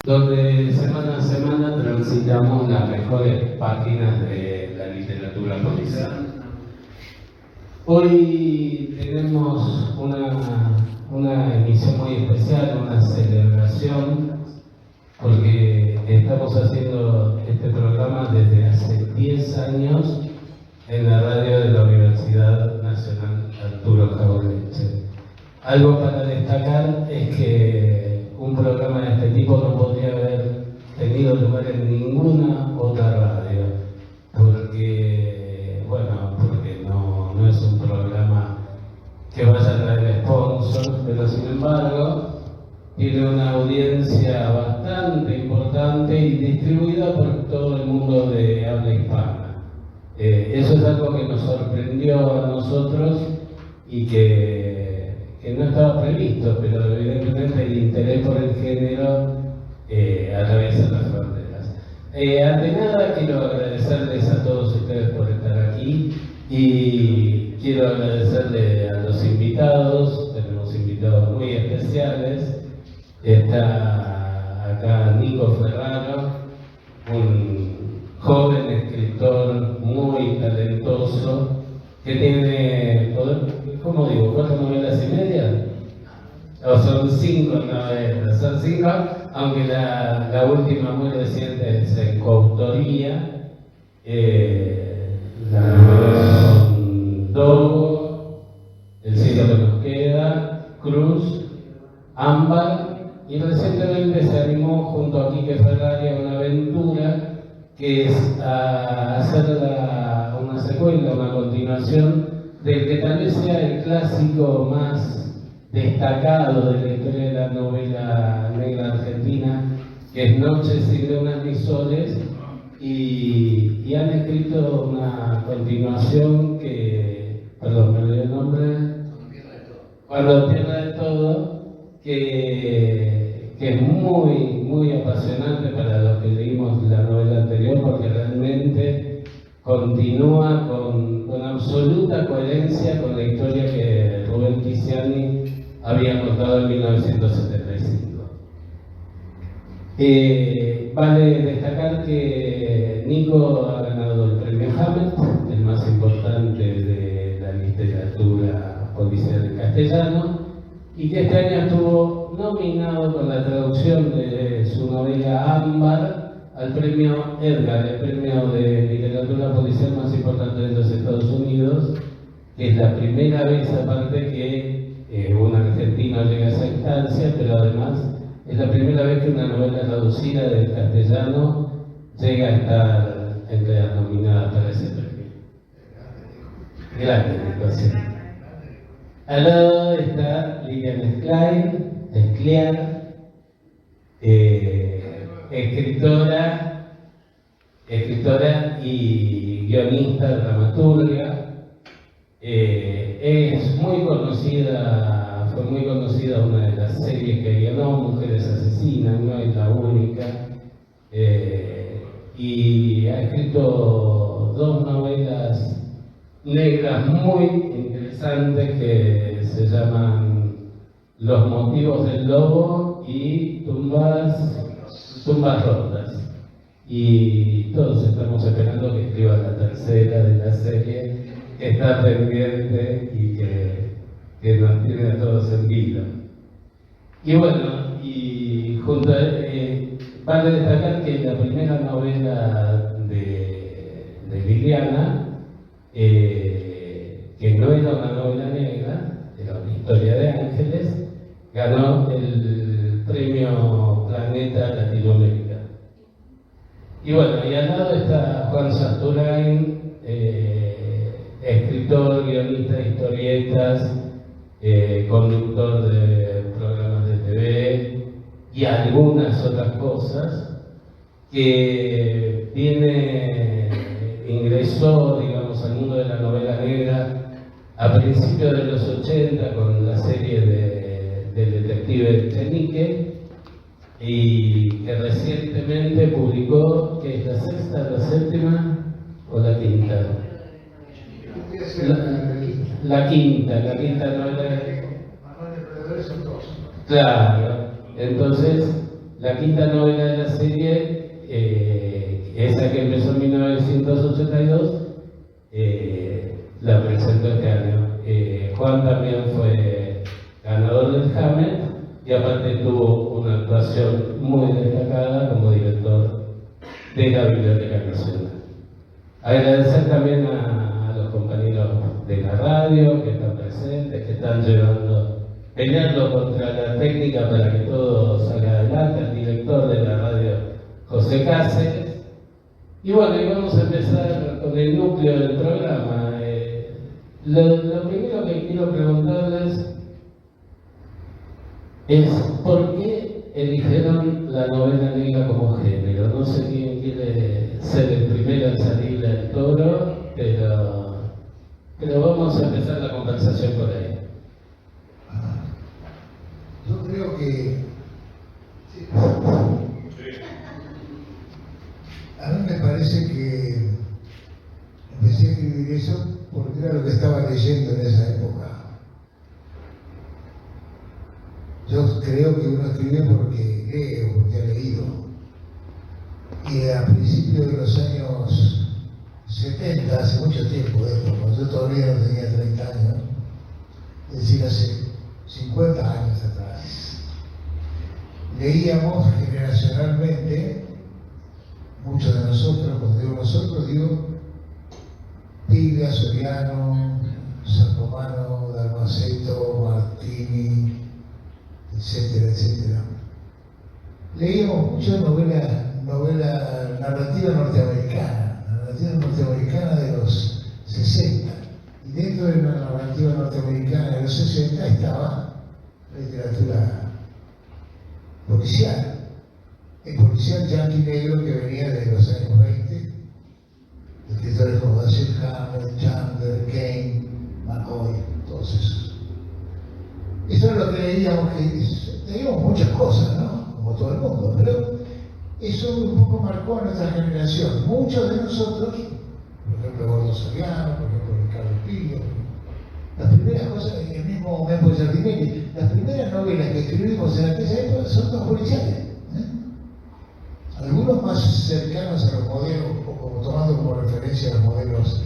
donde semana a semana transitamos las mejores páginas de la literatura policial. Hoy tenemos una emisión muy especial, una celebración, porque estamos haciendo este programa desde hace 10 años en la radio de la Universidad Nacional Arturo Jauretche. Algo para destacar es que un programa de este tipo no podría haber tenido lugar en ninguna otra radio, porque no es un programa que vaya a traer sponsors, pero sin embargo tiene una audiencia bastante importante y distribuida por todo el mundo de habla hispana. Eso es algo que nos sorprendió a nosotros y que no estaba previsto, pero evidentemente el interés por el género atraviesa las fronteras. Ante nada, quiero agradecerles a todos ustedes por estar aquí y quiero agradecerle a los invitados. Tenemos invitados muy especiales. Está acá Nico Ferraro, un joven escritor muy talentoso que tiene, ¿cómo digo?, 4 novelas y media. O son 5 novelas, son 5, aunque la última muy reciente es en coautoría. La novela son Dogo, El cielo que nos queda, Cruz, Ámbar, y recientemente se animó junto a Quique Ferrari a una aventura que es a hacer una secuela, una continuación del que tal vez sea el clásico más destacado de la historia de la novela negra argentina, que es Noches sin lunas ni soles, y han escrito una continuación que, perdón, me olvidé el nombre, Cuando pierda de todo, que es muy apasionante para los que leímos la novela anterior, porque realmente continúa con absoluta coherencia con la historia que Rubén Tiziani había contado en 1975. Vale destacar que Nico ha ganado el premio Hammett, el más importante de la literatura policial en castellano, y que este año estuvo nominado con la traducción de su novela Ámbar al premio Edgar, el premio de literatura policial más importante de los Estados Unidos, que es la primera vez aparte que un argentino llega a esa instancia, pero además es la primera vez que una novela traducida del castellano llega a estar entre las nominadas para ese premio. Grande, Nico. Al lado está Lilian Scliar, escritora y guionista, dramaturga. Es muy conocida, fue muy conocida una de las series que guionó, Mujeres Asesinas, no es la única, y ha escrito 2 novelas negras muy interesantes que se llaman Los motivos del lobo y Tumbas rotas. Y todos estamos esperando que escriba la tercera de la serie, que está pendiente y que nos tiene a todos en vilo. Y bueno, y junto a vale destacar que la primera novela de Liliana, que no era una novela negra, era una historia de ángeles, ganó el premio Planeta Latinoamérica. Y bueno, y al lado está Juan Sasturain, escritor, guionista de historietas, conductor de programas de TV y algunas otras cosas, que ingresó, digamos, al mundo de la novela negra a principios de los 80 con la serie del detective Echenique, y que recientemente publicó, que es la sexta, la séptima o la quinta. La quinta novela. Claro, entonces La quinta novela de la serie, esa que empezó en 1982, la presentó este año. Juan también fue ganador del Hamlet y aparte tuvo una actuación muy destacada como director de la Biblioteca Nacional. Agradecer también a los compañeros de la radio que están presentes, que están peleando contra la técnica para que todo salga adelante, al director de la radio, José Cáceres. Y bueno, y vamos a empezar con el núcleo del programa. Lo primero que quiero preguntarles es ¿por qué eligieron la novela negra como género? No sé quién quiere ser el primero en salir del toro, pero vamos a empezar la conversación por ahí. Yo creo que a mí me parece que empecé a escribir eso porque era lo que estaba leyendo en esa época. Yo creo que uno escribe porque lee o porque ha leído. Y a principios de los años 70, hace mucho tiempo, cuando yo todavía no tenía 30 años, es decir, hace 50 años atrás, leíamos generacionalmente, muchos de nosotros, cuando digo nosotros, digo Piglia, Soriano, Sacomano, Dalmaceto, Martini, etcétera, etcétera. Leíamos mucho novela narrativa norteamericana de los 60. Y dentro de la narrativa norteamericana de los 60 estaba la literatura policial. El policial yanqui negro que venía de los años 20, escritores como Dashiell Hammett, Chandler, Kane, McCoy, todos esos. Eso es lo que leíamos, leíamos muchas cosas, ¿no? Como todo el mundo, pero eso un poco marcó a nuestra generación. Muchos de nosotros, por ejemplo, Gordo Soriano, por ejemplo, Ricardo Pillo, las primeras cosas, el mismo Mempo Giardinelli, las primeras novelas que escribimos en aquella época son todas policiales. Algunos más cercanos a los modelos, o como tomando como referencia los modelos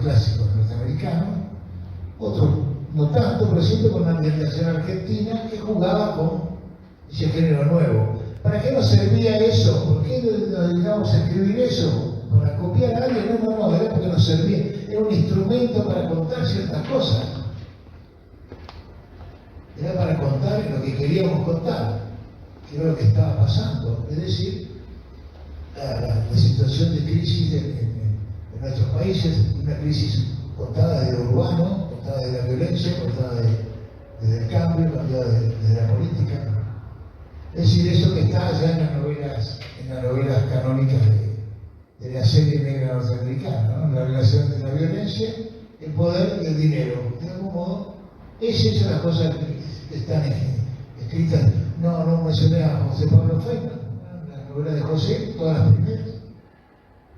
clásicos norteamericanos, otros no tanto, pero siempre con una ambientación argentina que jugaba con ese género nuevo. ¿Para qué nos servía eso? ¿Por qué nos dedicamos a escribir eso? ¿Para copiar a alguien? No, era porque nos servía. Era un instrumento para contar ciertas cosas. Era para contar lo que queríamos contar, que era lo que estaba pasando. Es decir, la situación de crisis en nuestros países, una crisis contada desde lo urbano, contada desde la violencia, contada desde el cambio, contada desde la política. Es decir, eso que está ya en las novelas canónicas de la serie negra norteamericana, ¿no? La relación de la violencia, el poder y el dinero. De algún modo, esas son las cosas que están escritas. No mencioné a José Pablo Feynman, la novela de José, todas las primeras.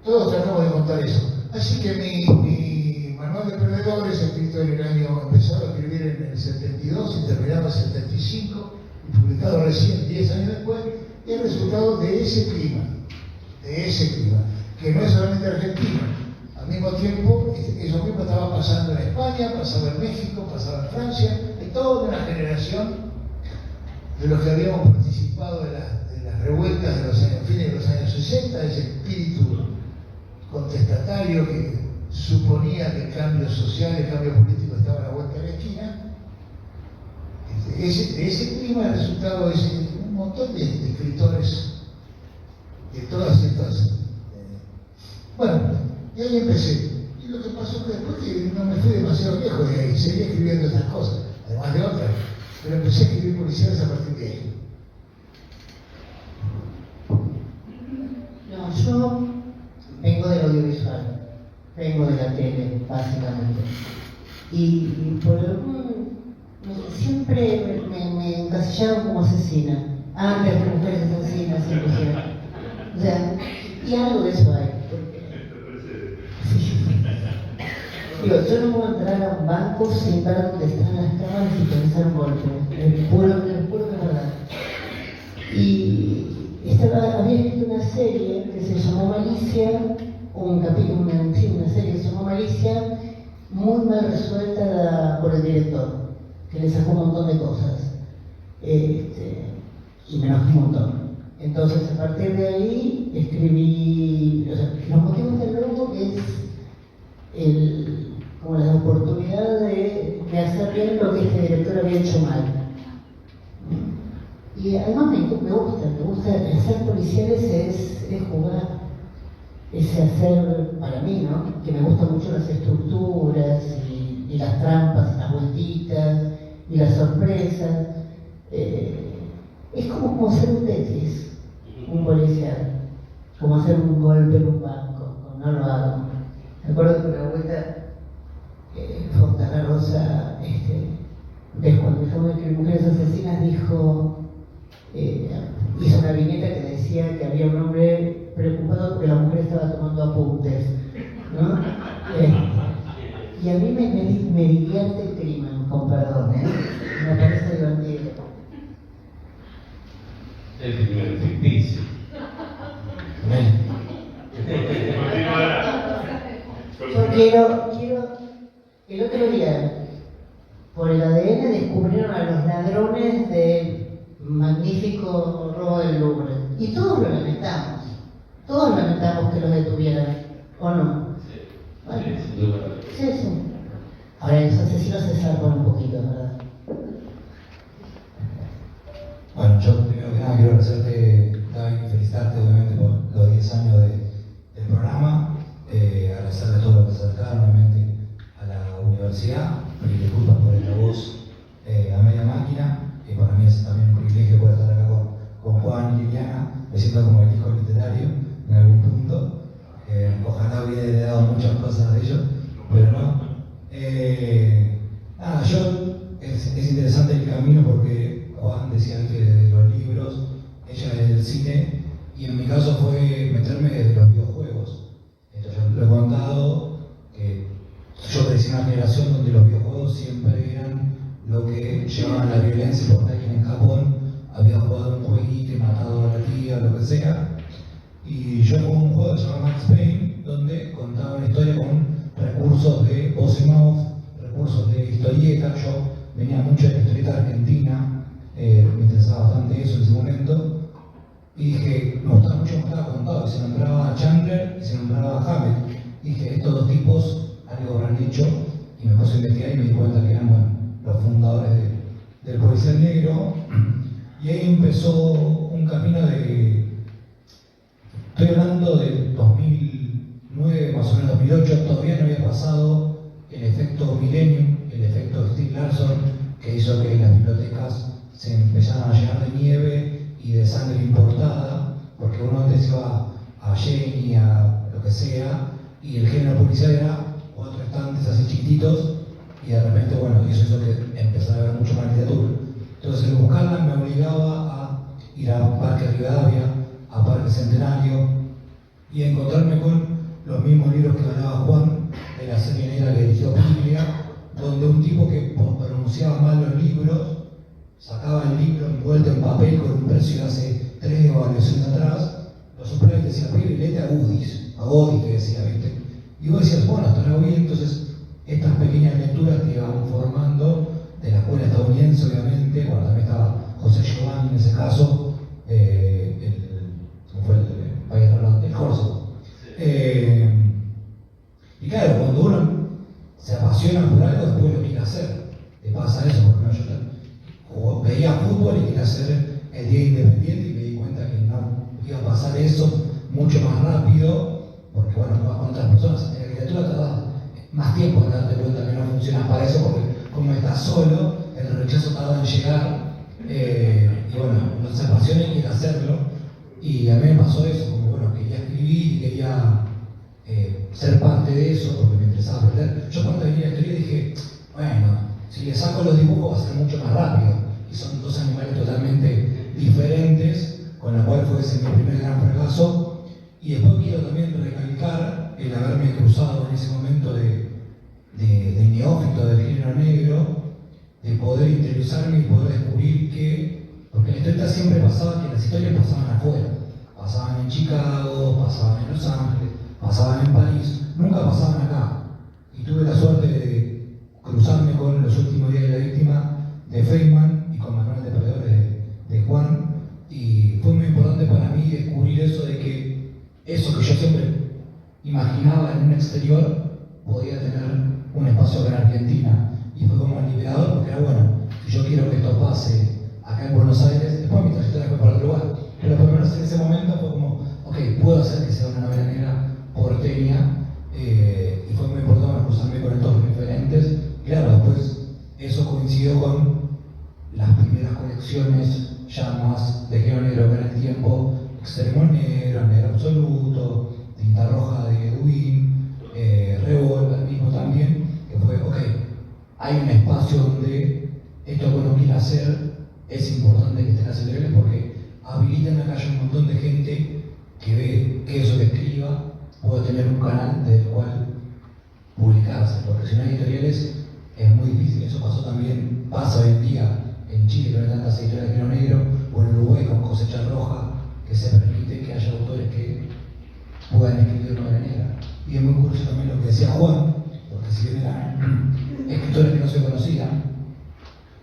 Todos tratamos de contar eso. Así que mi manual de perdedores, escrito en el año, empezado a escribir en el 72 y terminado en el 75, y publicado recién 10 años después, es el resultado de ese clima, que no es solamente argentino. Al mismo tiempo, eso mismo estaba pasando en España, pasaba en México, pasaba en Francia, en toda una generación de los que habíamos participado de las revueltas de los años, fines de los años 60, ese espíritu contestatario que suponía que el cambio social, el cambio político estaba a la vuelta de la esquina. De ese clima ha resultado un montón de escritores de todas estas. Bueno, y ahí empecé. Y lo que pasó fue después que no me fui demasiado lejos de ahí, seguí escribiendo estas cosas, además de otras, pero empecé a escribir policiales a partir de ahí. No, yo vengo del audiovisual, vengo de la tele, básicamente. Y por algún. Siempre me encasillaron como asesina. Antes de mujeres asesinas, inclusive. O sea, y algo de eso hay. Digo, yo no puedo entrar a un banco sin ver dónde están las cámaras y pensar un golpe. Es puro que es verdad. Y había escrito una serie que se llamó Malicia, un capítulo, una serie que se llamó Malicia, muy mal resuelta por el director, que le sacó un montón de cosas. Y me enojé un montón. Entonces, a partir de ahí, escribí, o sea, Los motivos del lobo es como la oportunidad de hacer bien lo que este director había hecho mal. Y además me gusta, hacer policiales es jugar, es hacer, para mí, ¿no? Que me gustan mucho las estructuras y las trampas, y las vueltitas, y las sorpresas. Es como hacer un Tetris, un policial, como hacer un golpe en un banco, no lo hago. Me acuerdo que una vuelta Fontana Rosa, cuando dejó de escribir Mujeres Asesinas, hizo una viñeta que decía que había un hombre preocupado porque la mujer estaba tomando apuntes, ¿no? Y a mí me divierte el crimen, con perdón, me parece divertido. El crimen ficticio. Yo quiero, el otro día, por el ADN descubrieron a los ladrones del magnífico robo del Louvre. Y todos lo lamentamos. Todos lamentamos que los detuvieran, ¿o no? Sí. Bueno, Sí. sí. Ahora los asesinos se salvan un poquito, ¿verdad? Bueno, yo primero que nada quiero agradecerte, David, y felicitarte obviamente por los 10 años del programa, agradecerle a todos los que se acercaron obviamente a la universidad, pedir disculpas por esta voz a media máquina, que para mí es también un privilegio poder estar acá con Juan y Liliana, me siento como el hijo literario en algún punto, ojalá hubiera heredado muchas cosas de ellos, pero no. Nada, es interesante el camino porque Juan decía que de los libros, ella es del cine, y en mi caso fue meterme desde los videojuegos. Entonces yo lo he contado que yo crecí en una generación donde los videojuegos siempre eran lo que llevaban la violencia, porque alguien en Japón había jugado un jueguito y matado a la tía, lo que sea. Y yo jugué un juego que se llama Max Payne, donde contaba una historia con recursos de voz y mouth, recursos de historieta. Yo venía mucho de la historieta argentina, me interesaba bastante eso en ese momento. Y dije, me gustaba mucho cómo estaba contado, y se nombraba a Chandler y se nombraba a Hammett. Dije, estos dos tipos algo habrán hecho, y me puse a investigar y me di cuenta que eran los fundadores del policial negro. Y ahí empezó un camino estoy hablando del 2009, más o menos 2008, todavía no había pasado el efecto Millennium, el efecto Steve Larson, que hizo que las bibliotecas se empezaran a llenar de nieve y de sangre importada, porque uno antes iba a Jenny, a lo que sea, y el género policial era 4 estantes así chiquititos, y de repente, bueno, eso hizo que empezara a haber mucho más literatura. Entonces, el buscarla me obligaba a ir a Parque Rivadavia, a Parque Centenario, y a encontrarme con los mismos libros que hablaba Juan, de la serie negra que dirigió Biblia, donde un tipo que pronunciaba mal los libros, sacaba el libro envuelto en papel con un precio de hace 3 o años atrás, lo soplaba y decía, pibe, léete a Godis, te decía, ¿viste? Y vos decías, bueno, estará bien. Entonces, estas pequeñas lecturas que iban formando, de la escuela estadounidense, obviamente, bueno, también estaba José Giovanni en ese caso, ¿cómo fue el país hablando del Corso? Y claro, cuando uno se apasiona por algo, después lo quiere hacer. Te pasa eso, porque no, yo veía fútbol y quería hacer el día independiente y me di cuenta que no iba a pasar eso mucho más rápido, porque bueno, jugabas con otras personas. En la literatura tardas más tiempo en darte cuenta que no funcionas para eso, porque como estás solo, el rechazo tarda en llegar, y bueno, uno se apasiona y quiere hacerlo. Y a mí me pasó eso, como bueno, quería escribir y quería ser parte de eso, porque me interesaba aprender. Yo cuando venía a la historia dije, bueno, si le saco los dibujos va a ser mucho más rápido, y son 2 animales totalmente diferentes, con lo cual fue ese mi primer gran fracaso. Y después quiero también recalcar el haberme cruzado en ese momento de neófito del género negro, de poder interiorizarme y poder descubrir que Porque la historieta siempre pasaba que las historias pasaban afuera. Pasaban en Chicago, pasaban en Los Ángeles, pasaban en París, nunca pasaban acá. Y tuve la suerte de cruzarme con Los últimos días de la víctima de Feynman y con Manual de Perdedores de Juan. Y fue muy importante para mí descubrir eso de que eso que yo siempre imaginaba en un exterior podía tener un espacio acá en Argentina. Y fue como liberador porque era bueno, si yo quiero que esto pase acá en Buenos Aires, después mi trayectoria fue para otro lugar. Pero por lo menos en ese momento fue como, ok, puedo hacer que sea una novela negra porteña. Y fue muy importante cruzarme con estos referentes. Claro, después eso coincidió con las primeras colecciones ya más de género negro que en el tiempo, Extremo Negro, Negro Absoluto, Tinta Roja de Edwin, Revolver mismo también, que fue, ok, hay un espacio donde esto que uno quiere hacer es importante que estén las editoriales porque habilitan acá ya un montón de gente que ve que eso que escriba puede tener un canal del cual publicarse, porque si no hay editoriales es muy difícil. Eso pasa hoy en día en Chile, que no hay tantas editoriales de género negro, o en Uruguay con Cosecha Roja, que se permite que haya autores que puedan escribir novela negra. Y es muy curioso también lo que decía Juan, porque si bien eran escritores que no se conocían,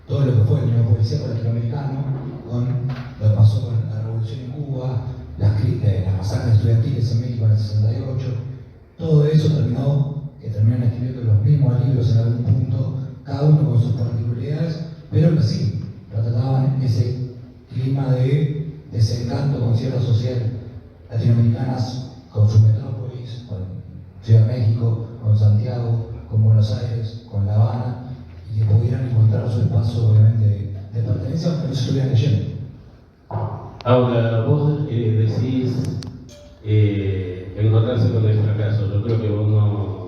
todo lo que fue el neopolicíaco latinoamericano, con lo que pasó con la revolución en Cuba, las masacres estudiantiles en México en el 68, todo eso terminaron escribiendo los mismos libros en algún punto, cada uno con sus particularidades, pero que sí, retrataban ese clima de desencanto con ciertas sociedades latinoamericanas, con sus metrópolis, con Ciudad de México, con Santiago, con Buenos Aires, con La Habana, y que pudieran encontrar su espacio, obviamente, de pertenencia, aunque no se estuvieran leyendo. Ahora, vos decís encontrarse con el fracaso. Yo creo que vos no,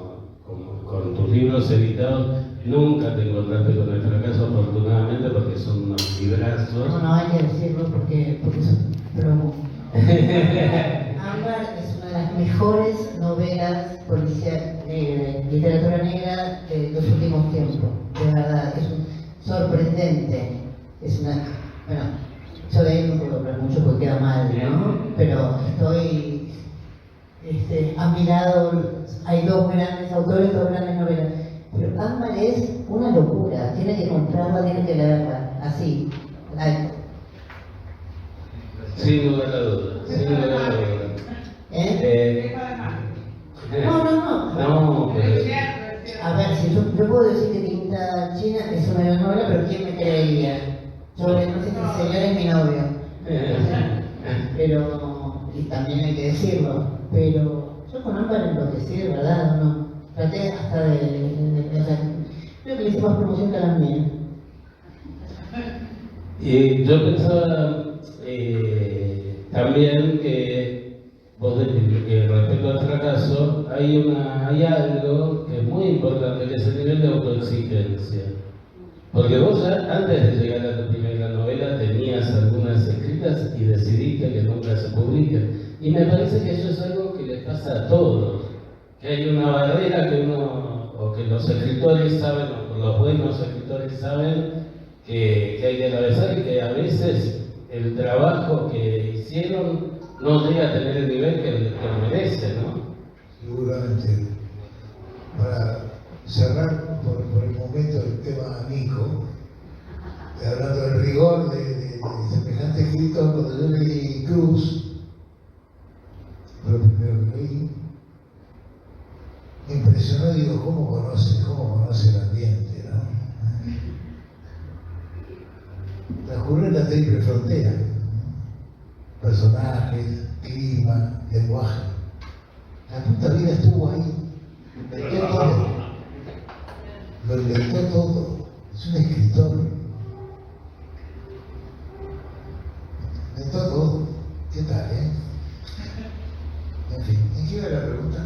con tus libros editados, nunca te encontraste con el fracaso, afortunadamente, porque son unos librazos. No, hay que decirlo porque es promo. Ámbar es una de las mejores novelas policiales de literatura negra de los últimos tiempos. De verdad, es sorprendente. Es una. Bueno, yo de ahí no puedo hablar mucho porque queda mal, ¿no? Pero estoy admirado. Hay dos grandes autores, dos grandes novelas. Pero Ámbar es una locura. Tiene que comprarla, tiene que leerla. Así. Sin lugar a dudas, sin lugar a dudas. No, pero... A ver, si yo puedo decir que Tinta China es una gran novela, pero ¿quién me creería? Yo no sé si el señor es mi novio. Pero, y también hay que decirlo, pero yo con Ámbar enloquecí, de verdad, no. Traté hasta o sea, creo que le hice más promoción que a la mía. Y yo pensaba también que respecto al fracaso hay algo que es muy importante, que es el nivel de autoexigencia. Porque vos antes de llegar a tu primera novela tenías algunas escritas y decidiste que nunca se publiquen. Y me parece que eso es algo que les pasa a todos, que hay una barrera que o que los escritores saben, o los buenos escritores saben que hay que atravesar, y que a veces el trabajo que hicieron no llega a tener el nivel que merece, ¿no? Seguramente. Para cerrar por el momento el tema Nico, hablando del rigor de semejante escritor, cuando yo leí Cruz, fue lo primero que leí, me impresionó, digo, ¿cómo conoce el ambiente, no? Transcurrió en la triple frontera, personajes, clima, lenguaje. La puta vida estuvo ahí, inventó todo, lo inventó todo, es un escritor, inventó todo. ¿Qué tal, En fin, ¿en qué iba la pregunta?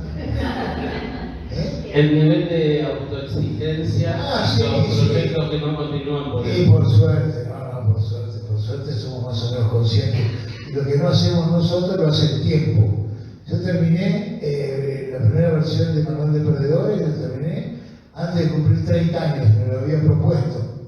El nivel de autoexigencia, sí, los proyectos que no continúan por Y eso. por suerte, por suerte somos más o menos conscientes. Y lo que no hacemos nosotros lo hace el tiempo. Yo terminé la primera versión de Manual de Perdedores, la terminé antes de cumplir 30 años, me lo había propuesto.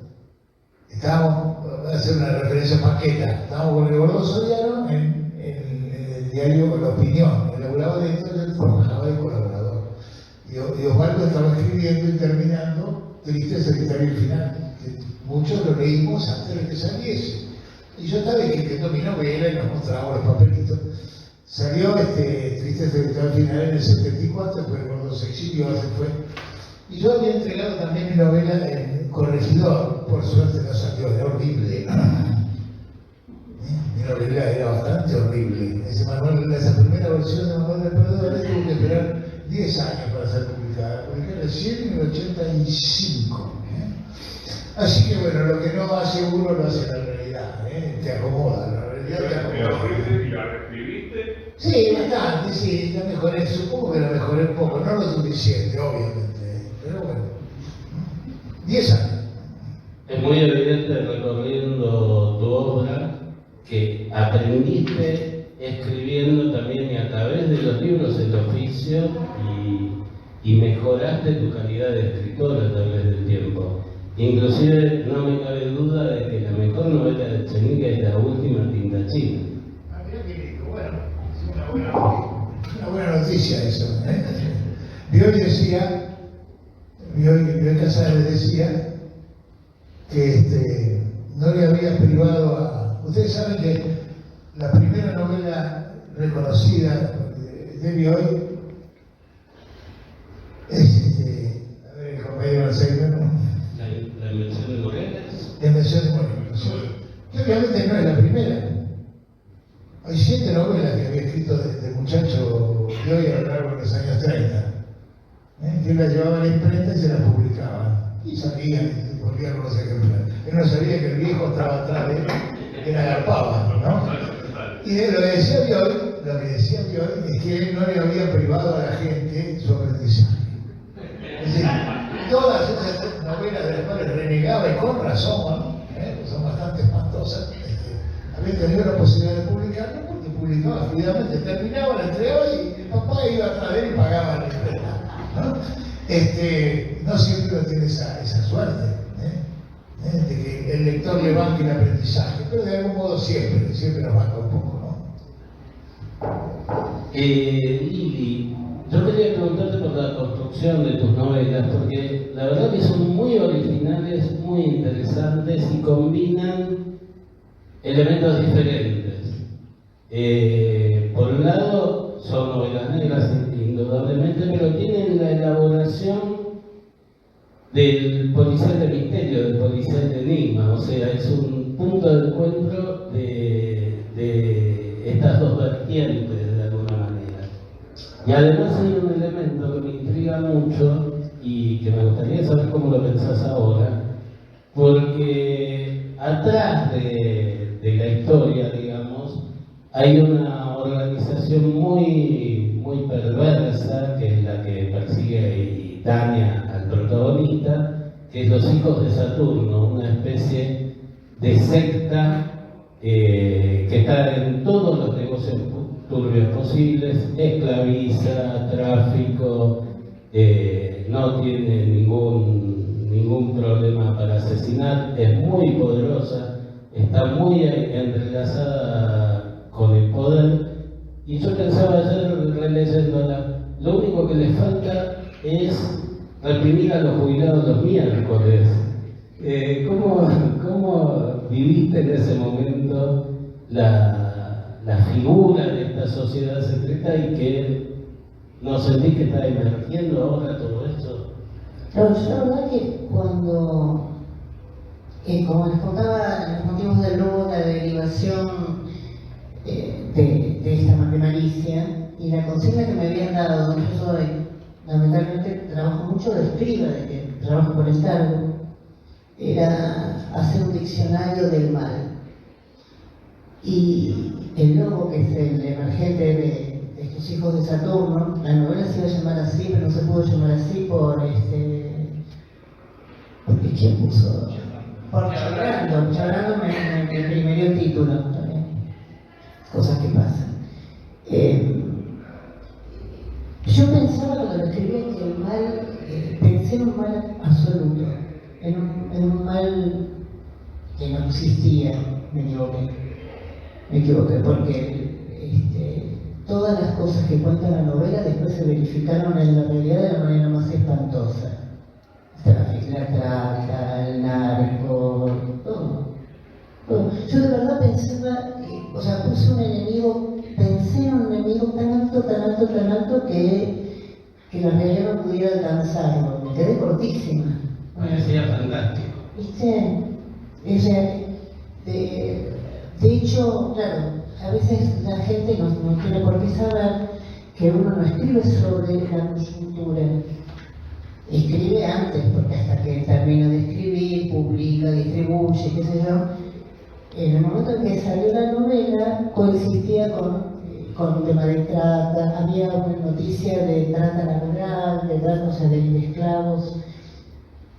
Estábamos, hace hacer una referencia paqueta. Estábamos con el Gordo Soriano en el diario La Opinión. El elaborado de esto él trabajaba de colaborador. Y Osvaldo estaba escribiendo y terminando Triste Secretario el Final, que muchos lo leímos antes de que saliese. Y yo estaba escribiendo mi novela y nos mostrábamos los papelitos. Salió Triste Secretario el Final en el 74, después el Gordo se exilió, se fue. Y yo había entregado también mi novela en Corregidor, por suerte no salió, era horrible. Mi novela era bastante horrible. Esa primera versión de Manuel de Perdón tuvo que esperar 10 años para ser publicada, publicada recién en el 85. Así que bueno, lo que no hace uno lo hace la realidad, te acomoda, la realidad te acomoda. ¿Y la reescribiste? Sí, bastante, sí, la mejoré, supongo que la mejoré un poco, no lo suficiente, obviamente, pero bueno, 10 años. Es muy evidente recorriendo tu obra que aprendiste escribiendo también y a través de los libros el oficio y mejoraste tu calidad de escritor a través del tiempo. Inclusive no me cabe duda de que la mejor novela de Echenique es La Última Tinta China. Mirá qué lindo, bueno, es una buena noticia eso. Bioy decía, Bioy Casares decía que no le había privado a... Ustedes saben que la primera novela reconocida de Bioy es a ver, el compañero Alzheimer, ¿no? La invención de Morelos. La invención de Morelos. Que obviamente no es la primera. Hay 7 novelas que había escrito de muchacho Bioy a lo largo de los años 30. Que las llevaba a la imprenta y se las publicaban. Y salían y volvían con los ejemplares. Él no sabía que el viejo estaba atrás de él, que la agarpaba, ¿no? Y de lo que decía Bioy es que él no le había privado a la gente su aprendizaje. Es decir, todas esas novelas de las cuales renegaba, y con razón, son bastante espantosas, había tenido la posibilidad de publicarlo porque publicaba fluidamente, terminaba, la entregaba y el papá iba atrás de él y pagaba la imprenta, ¿no? No siempre uno tiene esa suerte, de que el lector le banque el aprendizaje, pero de algún modo siempre nos banca un poco, ¿no? Lili, yo quería preguntarte por la construcción de tus novelas, porque la verdad que son muy originales, muy interesantes y combinan elementos diferentes. Por un lado, son novelas negras, indudablemente, pero tienen la elaboración del policial de misterio, del policial de enigma, o sea, es un punto de encuentro de estas dos vertientes de alguna manera. Y además hay un elemento que me intriga mucho y que me gustaría saber cómo lo pensás ahora, porque atrás de la historia, digamos, hay una organización muy perversa, que es la que persigue y daña al protagonista, que es los Hijos de Saturno, una especie de secta que está en todos los negocios turbios posibles, esclaviza, tráfico, no tiene ningún problema para asesinar, es muy poderosa, está muy entrelazada con el poder. Y yo pensaba ayer releyéndola, lo único que le falta es reprimir a los jubilados los miércoles. ¿Cómo viviste en ese momento la figura de esta sociedad secreta y que no sentís que está emergiendo ahora todo esto? Pero yo la verdad que cuando, como les contaba, los motivos del luto, la derivación de esta matematicia y la consigna que me habían dado, yo soy, lamentablemente trabajo mucho de escriba, de que trabajo por encargo, era hacer un diccionario del mal. Y el lobo, que es el emergente de estos Hijos de Saturno, la novela se iba a llamar así, pero no se pudo llamar así porque ¿quién puso? Por Chabrando me imprimió el título también. Cosas que pasan. Yo pensaba cuando lo escribía que el mal, pensé en un mal absoluto, en un mal que no existía, me equivoqué porque todas las cosas que cuenta la novela después se verificaron en la realidad de la manera más espantosa. La trata, el narco, todo. Yo de verdad pensaba, pensé en un enemigo tan alto que la realidad no pudiera alcanzarlo. Me quedé cortísima. Parecía fantástico. ¿Viste? De hecho, claro, a veces la gente no tiene por qué saber que uno no escribe sobre la coyuntura. Escribe antes, porque hasta que termina de escribir, publica, distribuye, qué sé yo. En el momento en que salió la novela, coexistía con un tema de trata, había una noticia de trata laboral, de trata, o sea, de esclavos.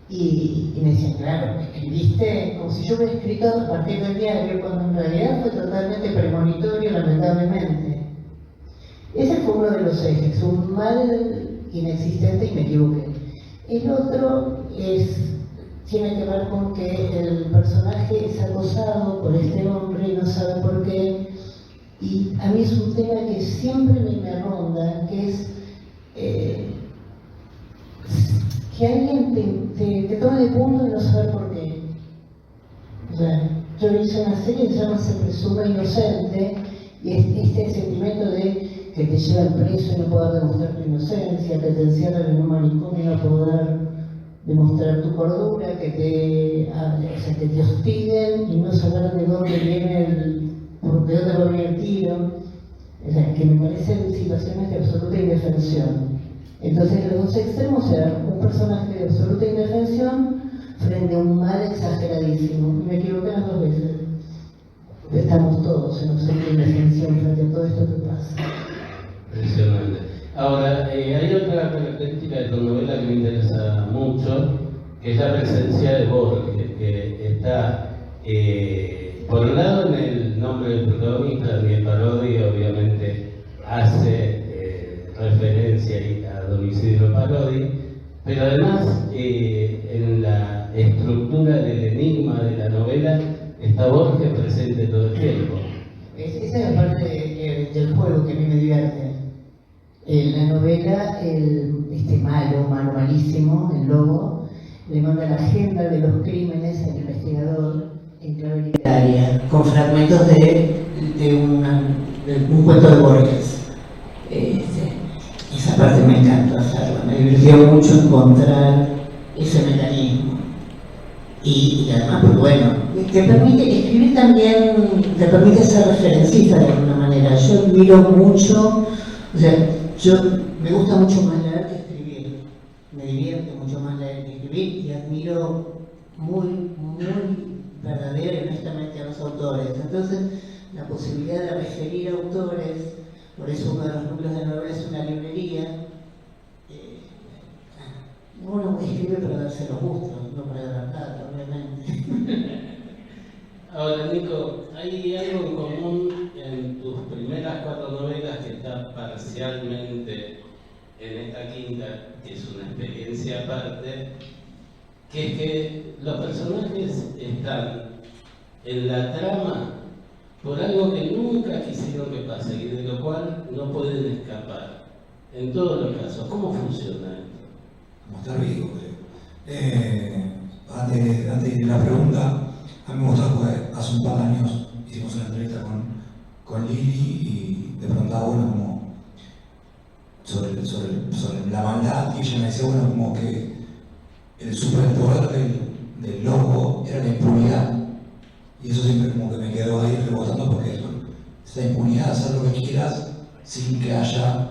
Y me decían, claro, escribiste como si yo hubiera escrito a partir del diario, cuando en realidad fue totalmente premonitorio, lamentablemente. Ese fue uno de los ejes, un mal inexistente y me equivoqué. El otro tiene que ver con que el personaje es acosado por este hombre y no sabe por qué. Y a mí es un tema que siempre me ronda, que es que alguien te tome de punto y no saber por qué. O sea, yo hice una serie que se llama Se presume inocente, y es este sentimiento de que te lleva al preso y no poder demostrar tu inocencia, que te encierran en un manicomio y no poder demostrar tu cordura, que te hostiguen y no saber de dónde viene de dónde va a venir el tiro. O sea, que me parecen situaciones de absoluta indefensión. Entonces los dos extremos eran un personaje de absoluta indefensión frente a un mal exageradísimo. Me equivoqué las dos veces. Estamos todos en absoluta indefensión frente a todo esto que pasa. Impresionante. Ahora, hay otra característica de tu novela que me interesa mucho, que es la presencia de Borges, que está, por un lado, en el nombre del protagonista. Daniel Parodi obviamente hace referencia a don Isidro Parodi, pero además en la estructura del enigma de la novela está Borges presente todo el tiempo. Esa es la parte del juego que a mí me divierte. En la novela, este malísimo, el lobo, le manda la agenda de los crímenes al investigador en clave literaria, con fragmentos de un cuento de Borges. Esa parte me encantó hacerla, me divirtió mucho encontrar ese mecanismo. Y además, pues bueno, te permite escribir también, te permite ser referencista de alguna manera. Yo admiro mucho, o sea, me gusta mucho más leer que escribir. Me divierte mucho más leer que escribir y admiro muy verdadera y honestamente a los autores. Entonces, la posibilidad de referir a autores, por eso uno de los núcleos de la novela es una librería. Uno escribe para darse los gustos, no para ganar plata, obviamente. Ahora, Nico, hay algo en común en tus primeras 4 novelas que está parcialmente en esta quinta, que es una experiencia aparte, que es que los personajes están en la trama por algo que nunca quisieron que pase y de lo cual no pueden escapar. En todos los casos, ¿cómo funciona esto? Como estar vivo, creo. Antes de la pregunta, a mí me gustó porque hace un par de años hicimos una entrevista con Lili y le preguntaba bueno como sobre la maldad y ella me decía bueno como que el superpoder del lobo era la impunidad y eso siempre como que me quedó ahí rebotando porque esa impunidad de hacer lo que quieras sin que haya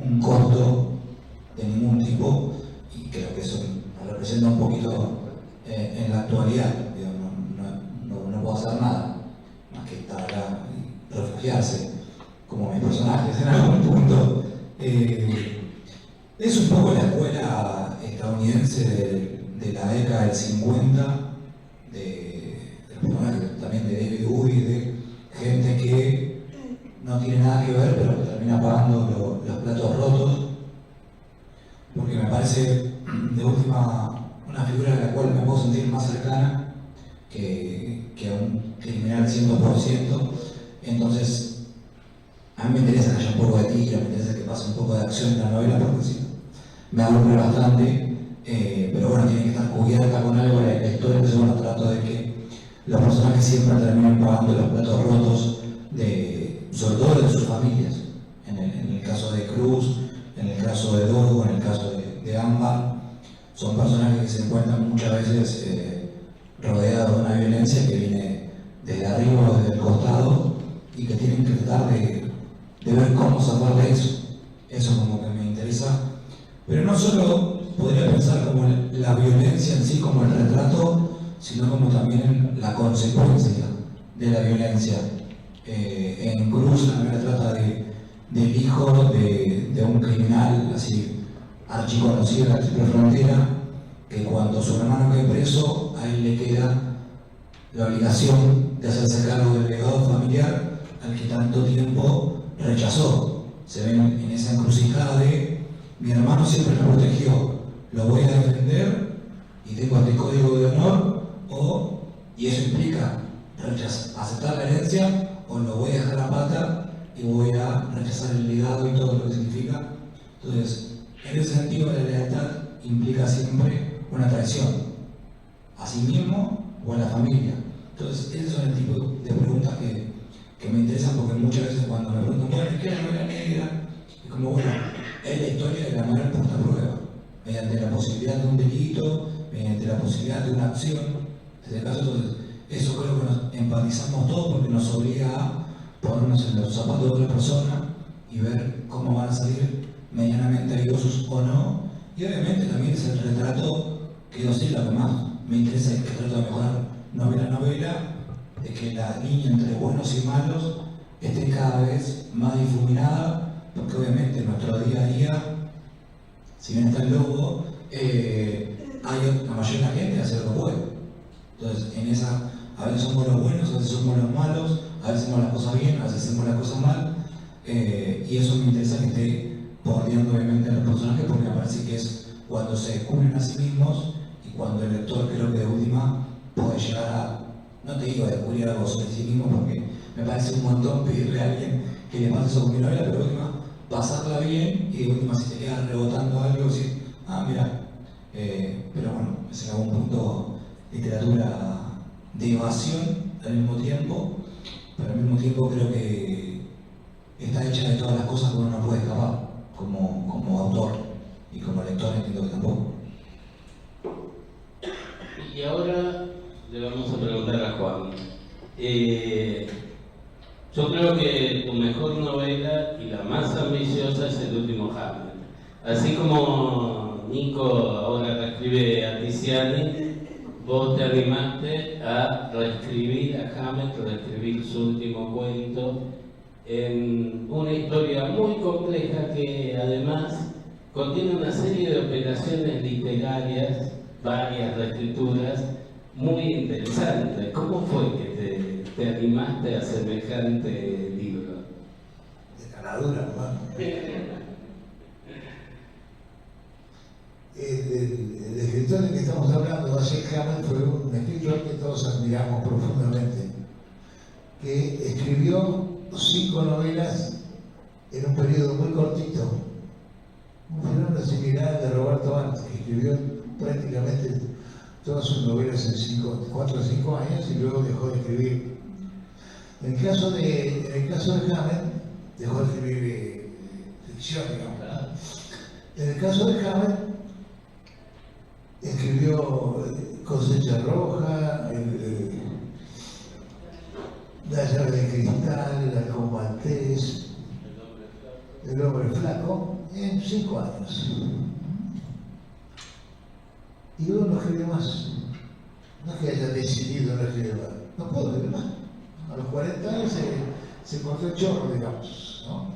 un costo de ningún tipo y creo que eso nos representa un poquito en la actualidad. No puedo hacer nada más que estar acá y refugiarse como mis personajes en algún punto. Es un poco la escuela estadounidense de la década del 50 de los personajes también de David Bowie, de gente que no tiene nada que ver pero que termina pagando los platos rotos, porque me parece de última una figura a la cual me puedo sentir más cercana que un criminal 100%. Entonces, a mí me interesa que haya un poco de tiro, me interesa que pase un poco de acción en la novela, porque sí, me aburre bastante, pero bueno, tiene que estar cubierta con algo la historia. Entonces, bueno, trato de que los personajes siempre terminen pagando los platos rotos, sobre todo de sus familias. En el caso de Cruz, en el caso de Dogo, en el caso de Ámbar, son personajes que se encuentran muchas veces rodeados de una violencia que viene desde arriba o desde el costado y que tienen que tratar de ver cómo salvar de eso. Eso como que me interesa. Pero no solo podría pensar como la violencia en sí, como el retrato, sino como también la consecuencia de la violencia. En Cruz la novela trata del hijo de un criminal así archiconocido en la Triple Frontera, que cuando su hermano cae preso, a él le queda la obligación de hacerse cargo del legado familiar al que tanto tiempo rechazó. Se ven en esa encrucijada de: mi hermano siempre me protegió, lo voy a defender y tengo este código de honor, y eso implica aceptar la herencia, o lo voy a dejar a pata y voy a rechazar el legado y todo lo que significa. Entonces, en ese sentido, la lealtad implica siempre una traición a sí mismo o a la familia. Entonces, esos son el tipo de preguntas que me interesan, porque muchas veces cuando me preguntan, bueno, ¿qué es la novela negra? Es como, bueno, es la historia de la moral puesta a prueba, mediante la posibilidad de un delito, mediante la posibilidad de una acción. En este caso, entonces, eso creo que nos empatizamos todos, porque nos obliga a ponernos en los zapatos de otra persona y ver cómo van a salir medianamente airosos o no. Y obviamente también es el retrato que yo sí, lo que más me interesa es que trato de mejorar novela a novela, de que la línea entre buenos y malos esté cada vez más difuminada, porque obviamente en nuestro día a día, si bien está el logo, la mayoría de la gente hace lo que puede. Entonces, en esa, a veces somos los buenos, a veces somos los malos, a veces hacemos las cosas bien, a veces hacemos las cosas mal, y eso me interesa que esté bordeando obviamente a los personajes, porque me parece que es cuando se descubren a sí mismos y cuando el lector, creo que de última, puede llegar a, no te digo descubrir algo sobre sí mismo, porque me parece un montón pedirle a alguien que le pase eso con mi novela, pero de última, pasarla bien, y de última, si te queda rebotando algo, decir, mira, pero bueno, es en algún punto literatura de evasión al mismo tiempo, pero al mismo tiempo creo que está hecha de todas las cosas que uno no puede escapar como autor, y como lector entiendo que tampoco. Y ahora le vamos a preguntar a Juan. Yo creo que tu mejor novela y la más ambiciosa es El último Hamlet. Así como Nico ahora reescribe a Tiziani, vos te animaste a reescribir a Hamlet, reescribir su último cuento, en una historia muy compleja que además contiene una serie de operaciones literarias, varias reescrituras, muy interesantes. ¿Cómo fue que te animaste a semejante libro? De caradura, hermano. El escritor del que estamos hablando, Dashiell Hammett, fue un escritor que todos admiramos profundamente, que escribió 5 novelas en un periodo muy cortito, un fenómeno similar al de Roberto Arlt, que escribió prácticamente todas sus novelas en 4 o 5 años y luego dejó de escribir. En el caso de Hammett, dejó de escribir ficción, digamos. En el caso de Hammett, escribió Cosecha Roja, La llave de cristal, El halcón maltés, El hombre flaco, en 5 años. Y luego no escribió más. No es que haya decidido no escribir más. No puedo escribir más. A los 40 años se cortó el chorro, digamos, ¿no?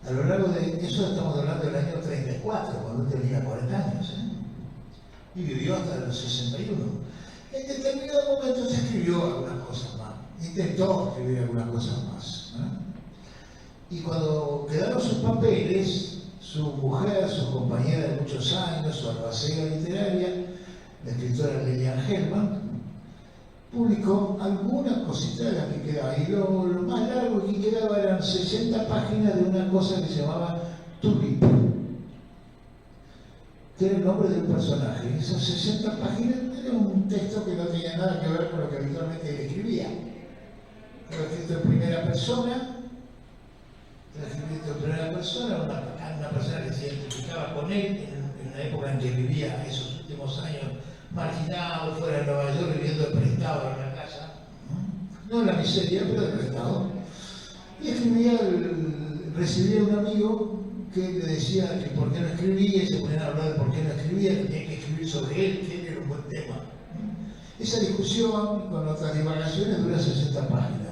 A lo largo de eso estamos hablando del año 34, cuando él tenía 40 años, y vivió hasta los 61. En determinado momento se escribió algunas cosas más, intentó escribir algunas cosas más, ¿no? Y cuando quedaron sus papeles, su mujer, su compañera de muchos años, su albacea literaria, la escritora Lilian Hellman, publicó alguna cosita de la que quedaba. Y lo más largo que quedaba eran 60 páginas de una cosa que se llamaba Tulip, que era el nombre del personaje. Esas 60 páginas era un texto que no tenía nada que ver con lo que habitualmente él escribía. Era escrito en primera persona, una persona que se identificaba con él en una época en que vivía esos últimos años marginado, fuera de Nueva York, viviendo de prestado en una casa, no en la miseria, pero de prestado. Y escribía, recibía un amigo que le decía que por qué no escribía, y se ponían a hablar de por qué no escribía, que tenía que escribir sobre él, que él era un buen tema. Esa discusión, con otras divagaciones, dura 60 páginas.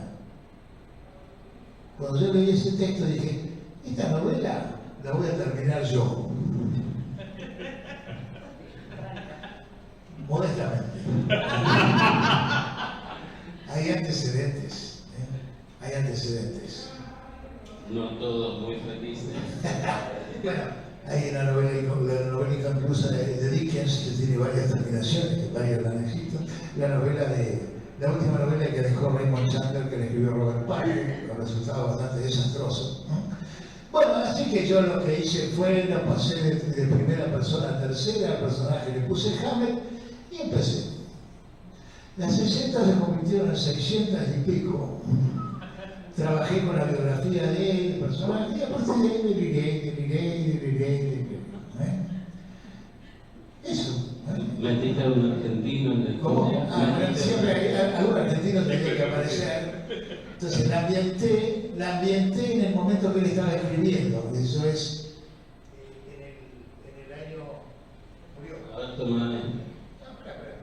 Cuando yo leí ese texto dije, esta novela la voy a terminar yo. Modestamente. Hay antecedentes. Hay antecedentes. No todos muy felices. Bueno, hay la novela inconclusa de Dickens, que tiene varias terminaciones, que varias la han escrito. La última novela que dejó Raymond Chandler, que le escribió Robert Parker, con resultado bastante desastroso. Bueno, así que yo lo que hice fue, lo pasé de primera persona a tercera, al personaje le puse Hamlet y empecé. Las 60 se convirtieron en 600 y pico. Trabajé con la biografía de él, el personaje, y a partir de ahí deliré. Eso. ¿Metiste a un argentino en la ¿Cómo? historia? Siempre hay algún argentino que tenía que aparecer. Entonces la ambienté en el momento que él estaba escribiendo. Eso es en el año. Murió. A ver, toma. Espera.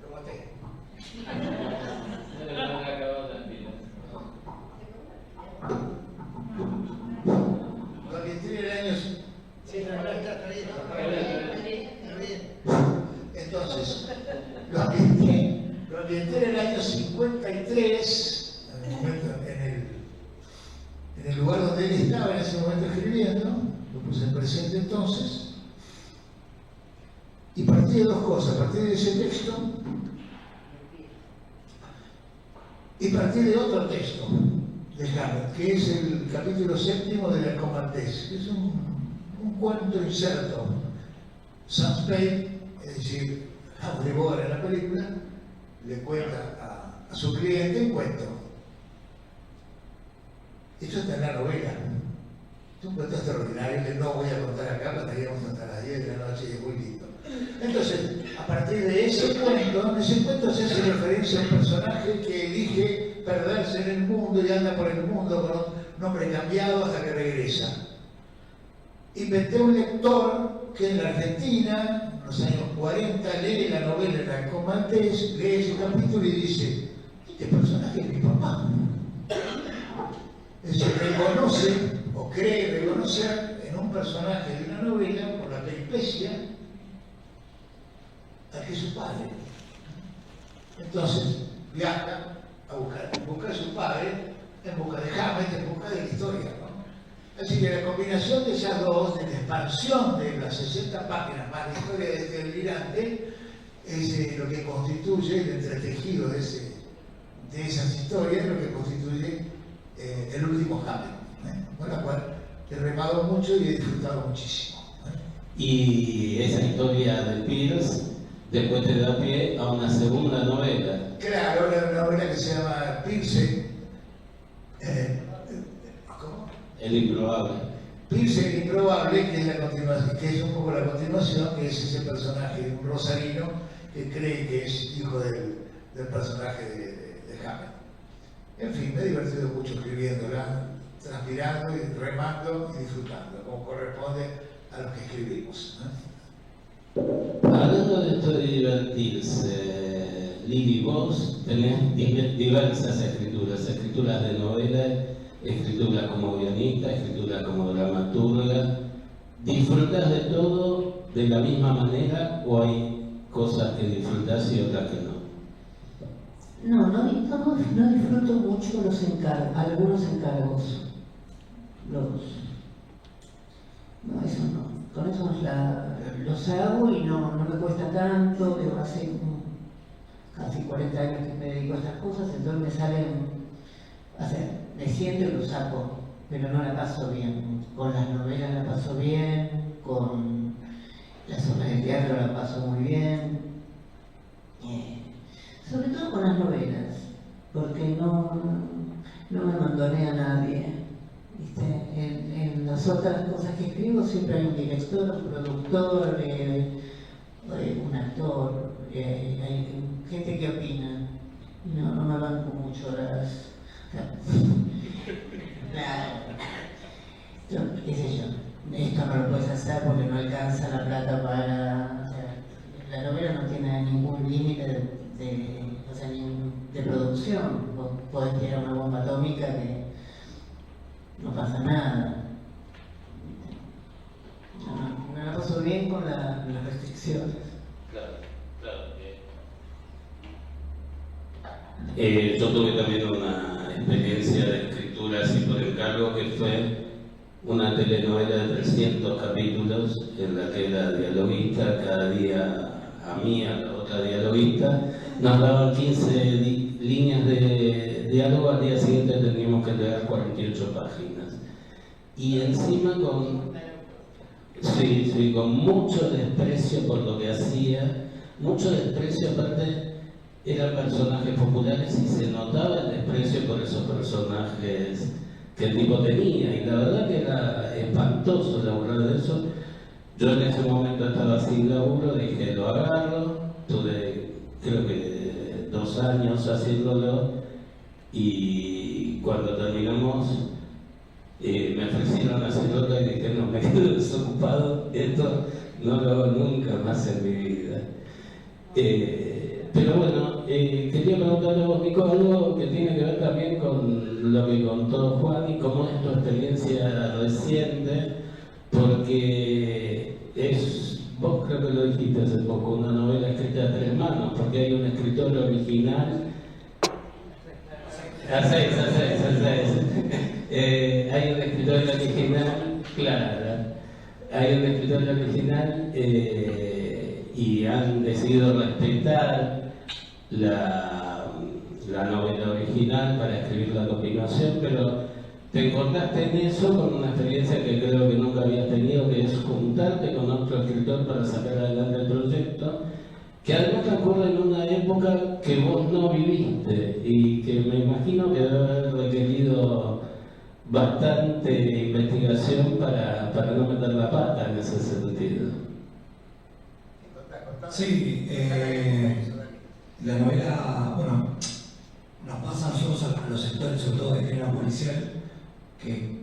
Lo maté. Lo ambienté en el año. Sí, está bien. Entonces, lo ambienté en el año 53, en el momento, en el lugar donde él estaba en ese momento escribiendo, lo puse en presente entonces, y partí de dos cosas, partí de ese texto y partí de otro texto de Hamlet, que es el capítulo 7 de La Comandés, que es un cuento inserto. Sam Spade, es decir, Humphrey Bogart en la película, le cuenta a su cliente un cuento. Eso está en la novela. Es un cuento extraordinario que no voy a contar acá, porque estaríamos hasta las 10 de la noche y es muy lindo. Entonces, a partir de ese cuento se hace referencia a un personaje que elige perderse en el mundo y anda por el mundo con un nombre cambiado hasta que regresa. Inventé un lector que en la Argentina, en los años 40, lee la novela La Comandés, lee ese capítulo y dice, este personaje es mi papá. Es decir, reconoce o cree reconocer en un personaje de una novela, por la peripecia, a que es su padre. Entonces, viaja a buscar a su padre, en busca de Hamlet, en busca de la historia, ¿no? Así que la combinación de esas dos, de la expansión de las 60 páginas más la historia de este delirante, es lo que constituye el entretejido de esas historias, lo que constituye el último Hamlet, con la cual he remado mucho y he disfrutado muchísimo. Y esa historia de Pierce después te da pie a una segunda novela. Claro, una novela que se llama Pierce. ¿Cómo? El improbable. Pierce el improbable, que es la continuación, que es un poco la continuación, que es ese personaje, un rosarino, que cree que es hijo del personaje de Hamlet. En fin, me he divertido mucho escribiéndola, transpirando y remando y disfrutando, como corresponde a los que escribimos, ¿no? Hablando de esto de divertirse, Lili, vos tenés diversas escrituras de novela, escrituras como guionista, escrituras como dramaturga. ¿Disfrutas de todo de la misma manera o hay cosas que disfrutas y otras que no? No disfruto mucho algunos encargos. No, eso no. Con eso los hago y no me cuesta tanto, yo hace casi 40 años que me dedico a estas cosas, entonces me salen, o sea, me siento y lo saco, pero no la paso bien. Con las novelas la paso bien, con las obras de teatro la paso muy bien, sobre todo con las novelas, porque no me abandoné a nadie. ¿Viste? En las otras cosas que escribo siempre hay un director, un productor, un actor, hay gente que opina. Y no me banco mucho las... Claro, qué sé yo, esto no lo puedes hacer porque no alcanza la plata para... O sea, la novela no tiene ningún límite de producción. Vos podés tirar una bomba atómica que no pasa nada. Me la paso bien con las restricciones. Claro. Yo tuve también una experiencia de escritura así por encargo, que fue una telenovela de 300 capítulos en la que la dialoguista, cada día a mí, a la otra dialoguista, nos daban 15 líneas de diálogo, al día siguiente teníamos que leer 48 páginas. Y encima con mucho desprecio por lo que hacía, mucho desprecio, aparte eran personajes populares y se notaba el desprecio por esos personajes que el tipo tenía, y la verdad que era espantoso laburar de eso. Yo en ese momento estaba sin laburo, dije lo agarro, tuve creo que 2 años haciéndolo, y cuando terminamos me ofrecieron hacerlo y dije no, me quedo desocupado, esto no lo hago nunca más en mi vida. Pero bueno, quería preguntarle a vos, Nico, algo que tiene que ver también con lo que contó Juan y cómo es tu experiencia reciente, porque vos creo que lo dijiste hace poco, una novela escrita a 3 manos, porque hay un escritor original. A 6. Hay un escritor original, claro. Hay un escritor original y han decidido respetar la novela original para escribir la continuación, pero te encontraste en eso con una experiencia que creo que nunca habías tenido, que es juntarte con otro escritor para sacar adelante el proyecto, que además transcurre en una época que vos no viviste y que me imagino que debe haber requerido bastante investigación para no meter la pata en ese sentido. Sí, la novela, bueno, nos pasa a nosotros, a los sectores, sobre todo de género policial, que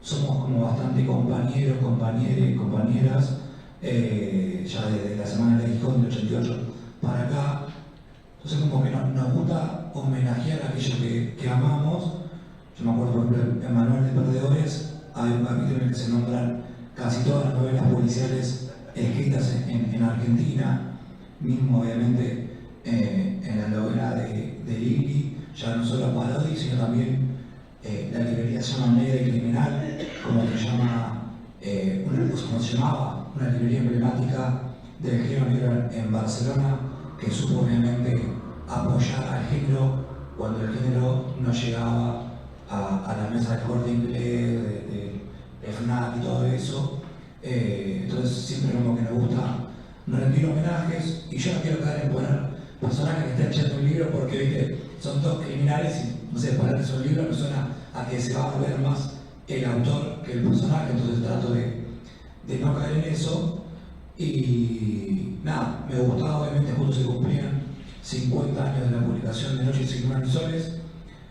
somos como bastante compañeros, compañeras, ya desde la semana de Gijón del 88 para acá. Entonces como que nos gusta homenajear a aquello que amamos. Yo me acuerdo, por ejemplo, en Manual de Perdedores hay un capítulo en el que se nombran casi todas las novelas policiales escritas en Argentina, mismo obviamente en la novela de Lili, ya no solo Parodi, sino también la librería se llama Negra y Criminal, como se llamaba, una librería emblemática del género negro en Barcelona, que supo obviamente apoyar al género cuando el género no llegaba a la mesa del Corte Inglés, de FNAC y todo eso. Entonces siempre como que nos gusta rendir homenajes, y yo no quiero caer en poner personajes que estén echando un libro porque ¿viste? Son todos criminales y no sé, ponerles un libro me suena a que se va a ver más el autor que el personaje, entonces trato de no caer en eso. Y nada, me gustaba, obviamente justo se cumplían 50 años de la publicación de Noches sin Lunas ni Soles,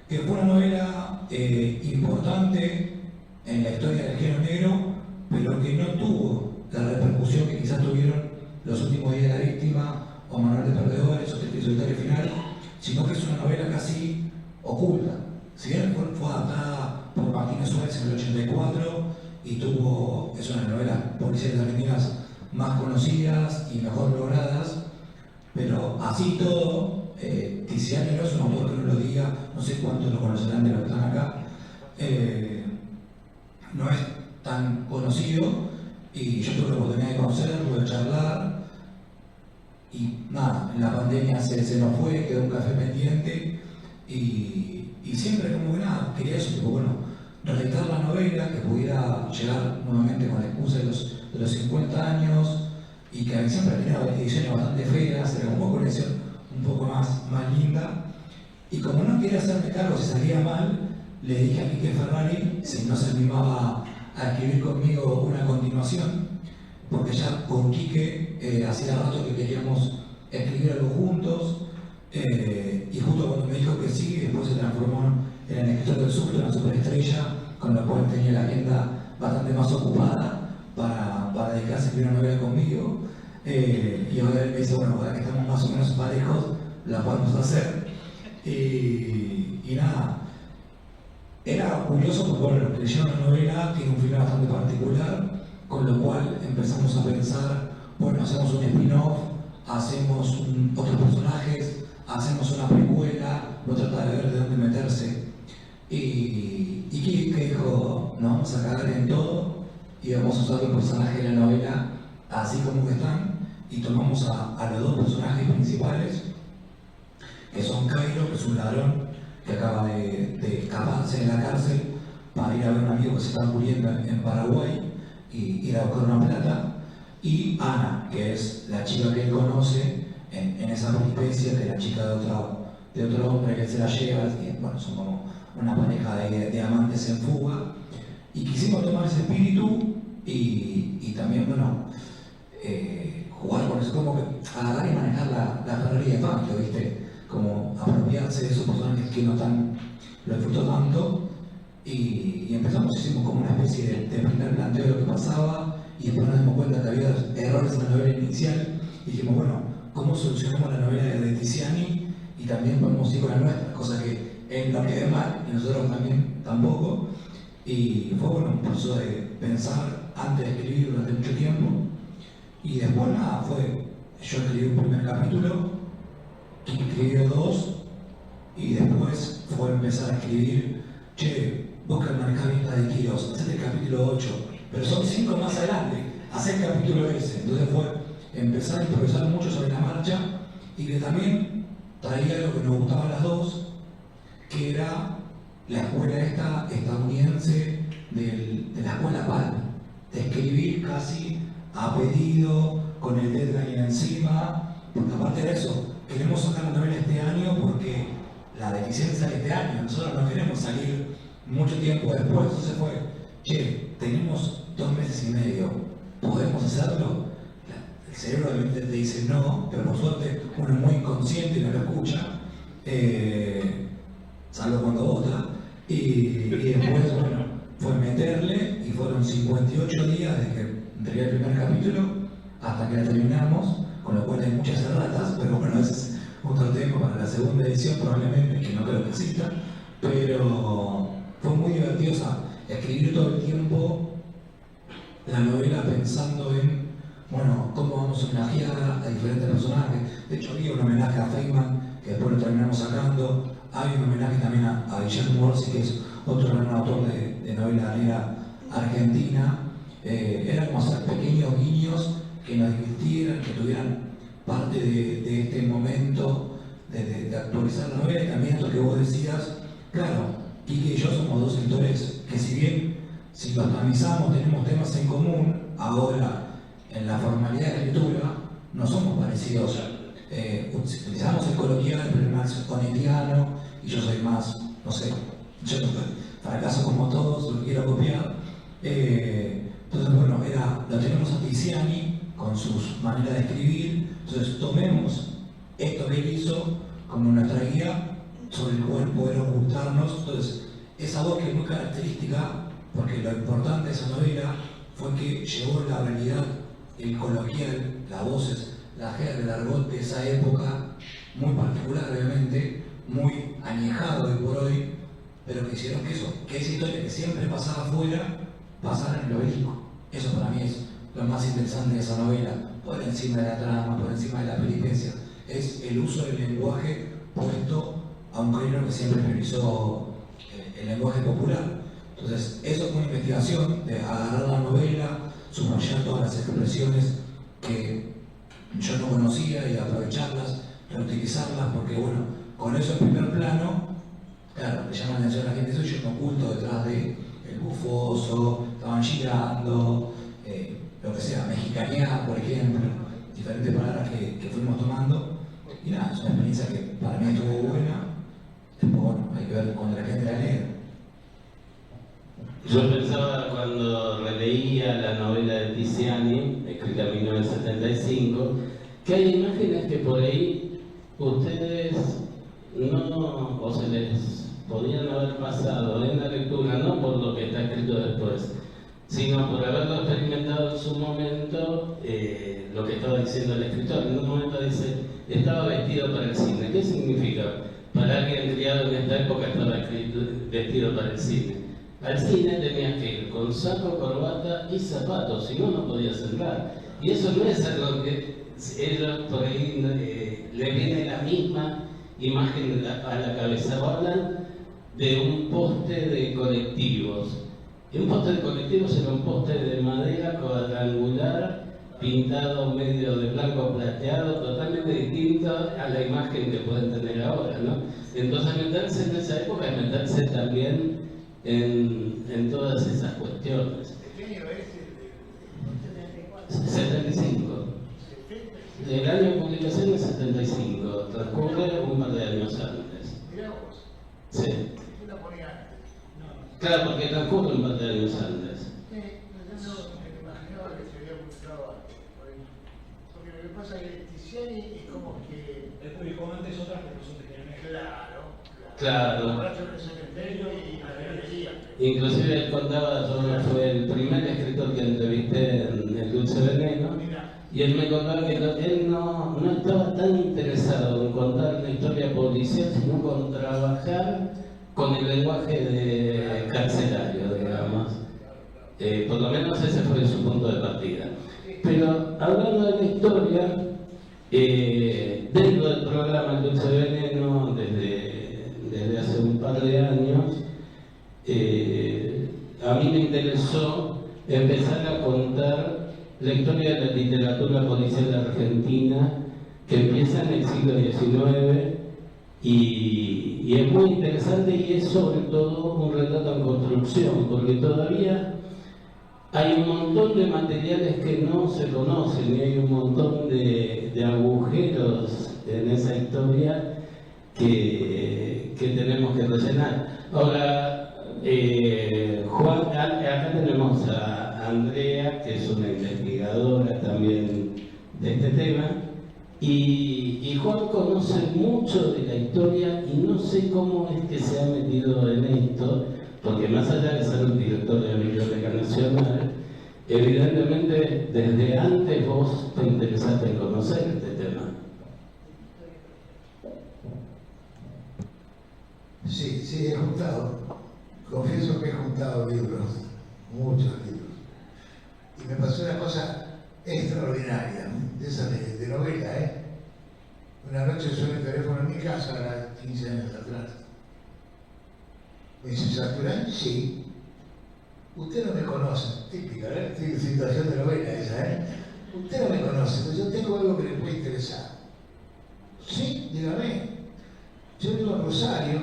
que fue una novela importante en la historia del género negro, pero que no tuvo la repercusión que quizás tuvieron Los últimos días de la víctima, o Manual de Perdedores, o Triste y Solitario Final, sino que es una novela casi oculta. Si bien fue adaptada por Martínez Suárez en el 84 y es una de las novelas policiales argentinas más conocidas y mejor logradas, pero así todo, Tiziano no es un autor que no lo diga, no sé cuántos lo conocerán de los que están acá, no es tan conocido, y yo tuve la oportunidad de conocerlo, de charlar, en la pandemia se nos fue, quedó un café pendiente y siempre como que nada, quería eso, tipo, bueno, redactar la novela, que pudiera llegar nuevamente con la excusa de los 50 años y que siempre tenía ediciones bastante feas, era como una edición un poco más linda. Y como no quería hacerme cargo si salía mal, le dije a Quique Ferrari si no se animaba a escribir conmigo una continuación, porque ya con Quique hacía rato que queríamos escribir algo juntos, y justo cuando me dijo que sí, después se transformó en el escritor del susto, una superestrella, con la cual tenía la agenda bastante más ocupada para dedicarse a escribir una novela conmigo. Y ahora él me dice, bueno, ahora que estamos más o menos parejos, la podemos hacer. Y nada, era curioso porque bueno, lo que leyeron la novela tiene un final bastante particular, con lo cual empezamos a pensar, bueno, hacemos un spin-off, hacemos otros personajes, hacemos una precuela, no trata de ver de dónde meterse. Y Quique dijo, nos vamos a cagar en todo y vamos a usar los personajes de la novela así como que están, y tomamos a los dos personajes principales, que son Cairo, que es un ladrón que acaba de escaparse de la cárcel para ir a ver a un amigo que se está muriendo en Paraguay y ir a buscar una plata, y Ana, que es la chica que él conoce en esa peripecia, que es la chica de otro hombre que se la lleva, y bueno, son como una pareja de amantes en fuga. Y quisimos tomar ese espíritu y también, bueno, jugar con eso, como que agarrar y manejar la Ferrari de Fangio, ¿viste? Como apropiarse de esos personajes que no lo disfrutó tanto, y empezamos, hicimos como una especie de primer planteo de lo que pasaba, y después nos dimos cuenta que había errores en la novela inicial, y dijimos, bueno, ¿cómo solucionamos la novela de Tiziani? Y también podemos ir con la nuestra, cosa que él no quede mal, y nosotros también tampoco, y fue bueno un proceso de pensar antes de escribir durante mucho tiempo, y después nada, yo escribí un primer capítulo, Quique escribió 2, y después fue empezar a escribir, che, vos que manejás bien la de Quirós, hacete el capítulo 8, pero son 5 más adelante, hacé el capítulo ese. Entonces fue empezar a improvisar mucho sobre la marcha, y que también traía algo que nos gustaba a las dos, que era la escuela estadounidense de la escuela PAL, de escribir casi a pedido, con el deadline encima, porque aparte de eso, queremos sacar la novela este año porque la deficiencia sale este año, nosotros no queremos salir mucho tiempo después. Entonces fue, che, tenemos 2 meses y medio, ¿podemos hacerlo? El cerebro obviamente te dice no, pero por suerte uno es muy inconsciente y no lo escucha, salvo cuando vota, y después, bueno, fue meterle, y fueron 58 días desde que entregué el primer capítulo hasta que la terminamos, con lo cual hay muchas erratas, pero bueno, ese es otro tema para la segunda edición probablemente, que no creo que exista, pero fue muy divertido, o sea, escribir todo el tiempo la novela pensando en, bueno, cómo vamos a homenajear a diferentes personajes. De hecho había un homenaje a Feynman, que después lo terminamos sacando, hay un homenaje también a Guillermo Orsi, que es otro gran autor de novela negra argentina. Era como hacer pequeños guiños que nos divirtieran, que tuvieran parte de este momento de actualizar la novela. Y también esto que vos decías, claro, Quique y yo somos dos escritores que, si bien si los analizamos tenemos temas en común, ahora en la formalidad de escritura no somos parecidos. Utilizamos el coloquial, pero el más conetiano, y yo soy más, no sé, yo fracaso como todos, lo quiero copiar. Entonces, bueno, lo tenemos a Tiziani con sus maneras de escribir, entonces tomemos esto que él hizo como nuestra guía sobre el cual poder ocultarnos. Entonces, esa voz que es muy característica, porque lo importante de esa novela fue que llevó la realidad, el coloquial, las voces, la jerga, el argot de esa época, muy particular obviamente, muy añejado hoy por hoy, pero que hicieron que esa historia que siempre pasaba afuera, pasara en el obelisco. Eso para mí es lo más interesante de esa novela, por encima de la trama, por encima de la peripecia, es el uso del lenguaje puesto a un género que siempre priorizó el lenguaje popular. Entonces, eso es una investigación de agarrar la novela, subrayar todas las expresiones que yo no conocía y aprovecharlas, reutilizarlas, porque bueno, con eso en primer plano, claro, le llama la atención a la gente, eso yendo oculto detrás de el bufoso, estaban girando, lo que sea, mexicanear, por ejemplo, diferentes palabras que fuimos tomando, y nada, es una experiencia que para mí estuvo buena. Después, bueno, hay que ver cuando la gente la lee. Yo pensaba cuando releía la novela de Tiziani, escrita en 1975, que hay imágenes que por ahí ustedes no, o se les podían haber pasado en la lectura, no por lo que está escrito después, sino por haberlo experimentado en su momento, lo que estaba diciendo el escritor. En un momento dice, estaba vestido para el cine. ¿Qué significa? Para alguien criado en esta época estaba vestido para el cine. Al cine tenías que ir con saco, corbata y zapatos, si no, no podías entrar. Y eso no es algo que ellos por ahí le viene la misma imagen a la cabeza. Hablan de un poste de colectivos. Y un poste de colectivos era un poste de madera cuadrangular, pintado medio de blanco plateado, totalmente distinto a la imagen que pueden tener ahora, ¿no? Entonces meterse en esa época es meterse también en todas esas cuestiones. ¿Qué año es el 75. El año de publicación es 75, transcurre un par de años antes. Mirá vos. Sí. ¿Quién la ponía antes? Claro, porque transcurre un par de años antes. Sí, yo no me imaginaba que se había publicado antes. Porque lo que pasa es que Tiziani es como que... Él publicó antes otras, pero son de Genemex. Claro. Borracho en el cementerio y la galería. Inclusive él contaba, yo fue el primer escritor que entrevisté en El Dulce Veneno, y él me contaba que él no estaba tan interesado en contar una historia policial, sino con trabajar con el lenguaje de carcelario, digamos. Por lo menos ese fue su punto de partida. Pero hablando de la historia, dentro del programa El Dulce Veneno, desde hace un par de años, a mí me interesó empezar a contar la historia de la literatura policial argentina que empieza en el siglo XIX y es muy interesante, y es sobre todo un retrato en construcción, porque todavía hay un montón de materiales que no se conocen y hay un montón de agujeros en esa historia que tenemos que rellenar. Ahora, Juan, acá tenemos a Andrea, que es una investigadora también de este tema, y Juan conoce mucho de la historia y no sé cómo es que se ha metido en esto, porque más allá de ser un director de la Biblioteca Nacional, evidentemente desde antes vos te interesaste en conocer este tema. Sí, he juntado. Confieso que he juntado libros, muchos libros. Y me pasó una cosa extraordinaria, de esa de novela, ¿eh? Una noche suena el teléfono en mi casa, a 15 años atrás. Me dice, ¿Saturán? Sí. Usted no me conoce. Típica, ¿eh? Situación de novela esa, ¿eh? Usted no me conoce, pero yo tengo algo que le puede interesar. Sí, dígame. Yo vivo en Rosario,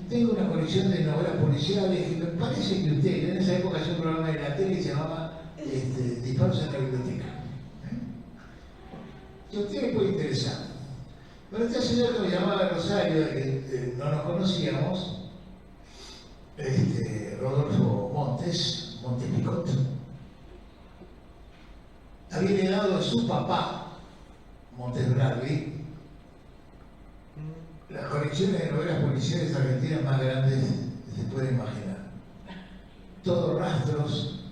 tengo una colección de novelas policiales y me parece que usted, en esa época hacía un programa de la tele que se llamaba Disparos en la Biblioteca. Y a usted le puede interesar. Pero este señor que me llamaba de Rosario, que no nos conocíamos, Rodolfo Montepicot, había heredado de su papá, Montes Bradley, las colecciones de novelas policiales argentinas más grandes que se puede imaginar. Todos rastros,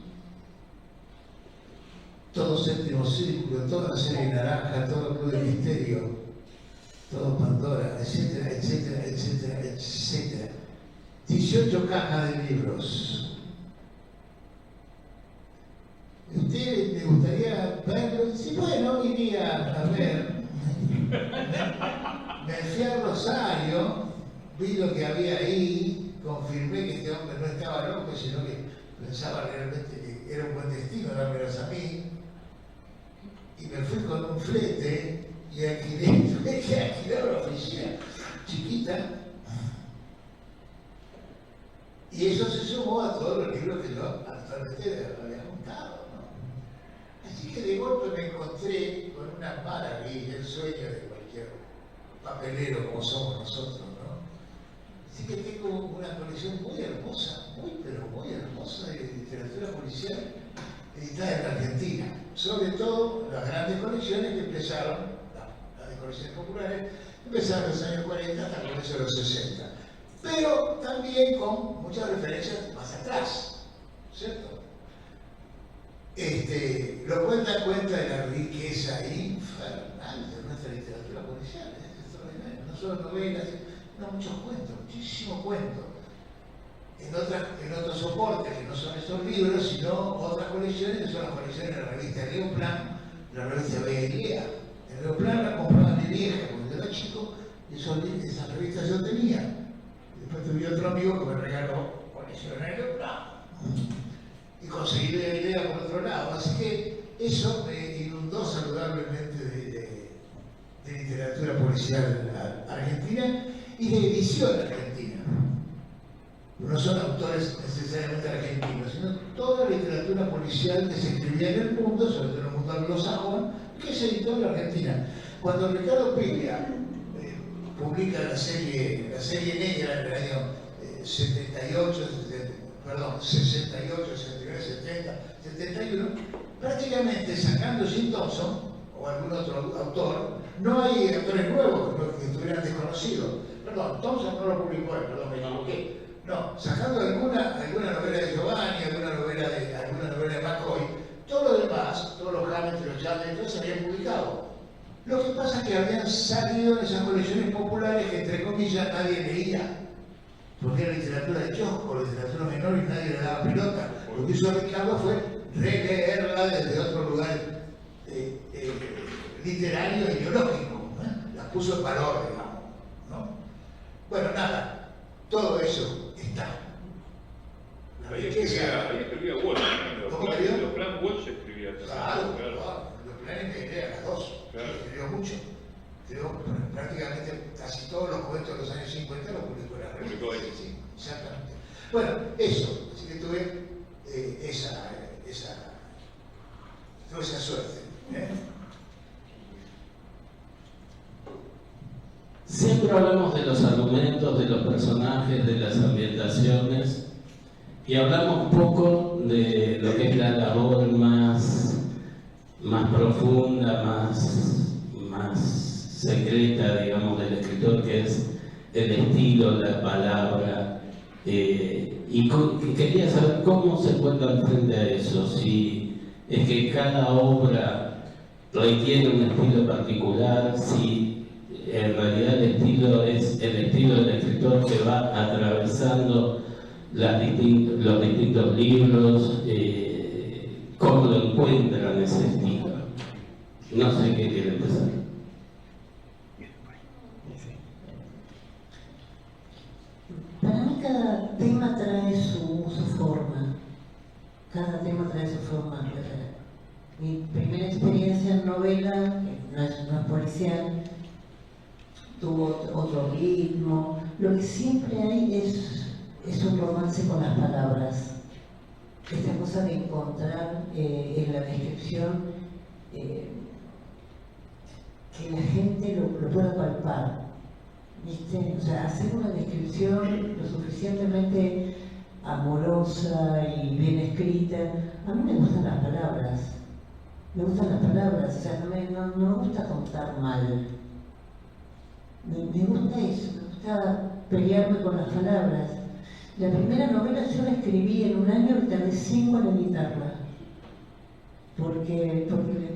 todo Séptimo Círculo, toda la serie Naranja, todo Club de Misterio, todo Pandora, etcétera, etcétera, etcétera, etcétera. 18 cajas de libros. ¿Usted le gustaría verlo? Sí, bueno, iría a ver. Me fui a Rosario, vi lo que había ahí, confirmé que este hombre no estaba loco, sino que pensaba realmente que era un buen destino dármelos a mí. y me fui con un flete y alquilé una oficina chiquita. Y eso se sumó a todos los libros que yo actualmente había juntado, ¿no? Así que de golpe me encontré con una maravilla, el sueño de cualquier papelero como somos nosotros, ¿no? Así que tengo una colección muy hermosa, pero muy hermosa de literatura policial editada en la Argentina. Sobre todo las grandes colecciones que empezaron, las de colecciones populares, empezaron en los años 40 hasta comienzos de los 60. Pero también con muchas referencias más atrás, ¿cierto? Lo cual da cuenta de la riqueza infernal de nuestra literatura policial, es extraordinario. No solo novelas, no, muchos cuentos, muchísimos cuentos. En otros soportes que no son esos libros, sino otras colecciones que son las colecciones de la revista Leoplan, la revista Beguía. En Leoplan la compraba mi vieja cuando yo era chico, y esas revistas yo tenía. Después tuve otro amigo que me regaló colecciones de Leoplan. Y conseguí la idea por otro lado. Así que eso me inundó saludablemente de literatura policial argentina y de edición argentina. No son autores necesariamente argentinos, sino toda la literatura policial que se escribía en el mundo, sobre todo en el mundo anglosajón, que se editó en la Argentina. Cuando Ricardo Piglia publica la serie negra en el año 68, 69, 70, 71, prácticamente sacando Jim Thompson o algún otro autor, no hay autores nuevos que estuvieran desconocidos. Perdón, Thompson no lo publicó él, perdón, me equivoqué. No, sacando alguna novela de Giovanni, alguna novela de McCoy, todo lo demás, todos los Hamlet, los James, todos se habían publicado. Lo que pasa es que habían salido en esas colecciones populares que, entre comillas, nadie leía. Porque era literatura de kiosco, literatura menor y nadie le daba pelota. Lo que hizo Ricardo fue releerla desde otro lugar literario e ideológico. Las puso en valor, digamos, ¿no? Bueno, nada, todo eso está. La Ahí riqueza. escribía Walsh, ¿no? ¿Cómo escribió? Los Plan Walsh escribía también. Claro. Los planes me idea las dos. Claro. Escribió mucho. Escribió prácticamente casi todos los cuentos de los años 50 los publicó en la revista. Publicó ahí. Sí, exactamente. Bueno, eso. Así que tuve tuve esa suerte. Siempre hablamos de los argumentos, de los personajes, de las ambientaciones, y hablamos un poco de lo que es la labor más profunda, más secreta, digamos, del escritor, que es el estilo, la palabra. Y quería saber cómo se encuentran frente a eso, si es que cada obra requiere un estilo particular, si en realidad el estilo es el estilo del escritor que va atravesando los distintos libros, cómo lo encuentran ese estilo. No sé qué quiere empezar. Para mí cada tema trae su forma. Cada tema trae su forma. Mi primera experiencia en novela, que no es policial, tuvo otro ritmo. Lo que siempre hay es un romance con las palabras. Esta cosa de encontrar en la descripción que la gente lo pueda palpar. ¿Viste? O sea, hacer una descripción lo suficientemente amorosa y bien escrita. A mí me gustan las palabras. Me gustan las palabras, o sea, no me gusta contar mal. Me gusta eso, me gusta pelearme con las palabras. La primera novela yo la escribí en un año y tardé 5 en editarla. Porque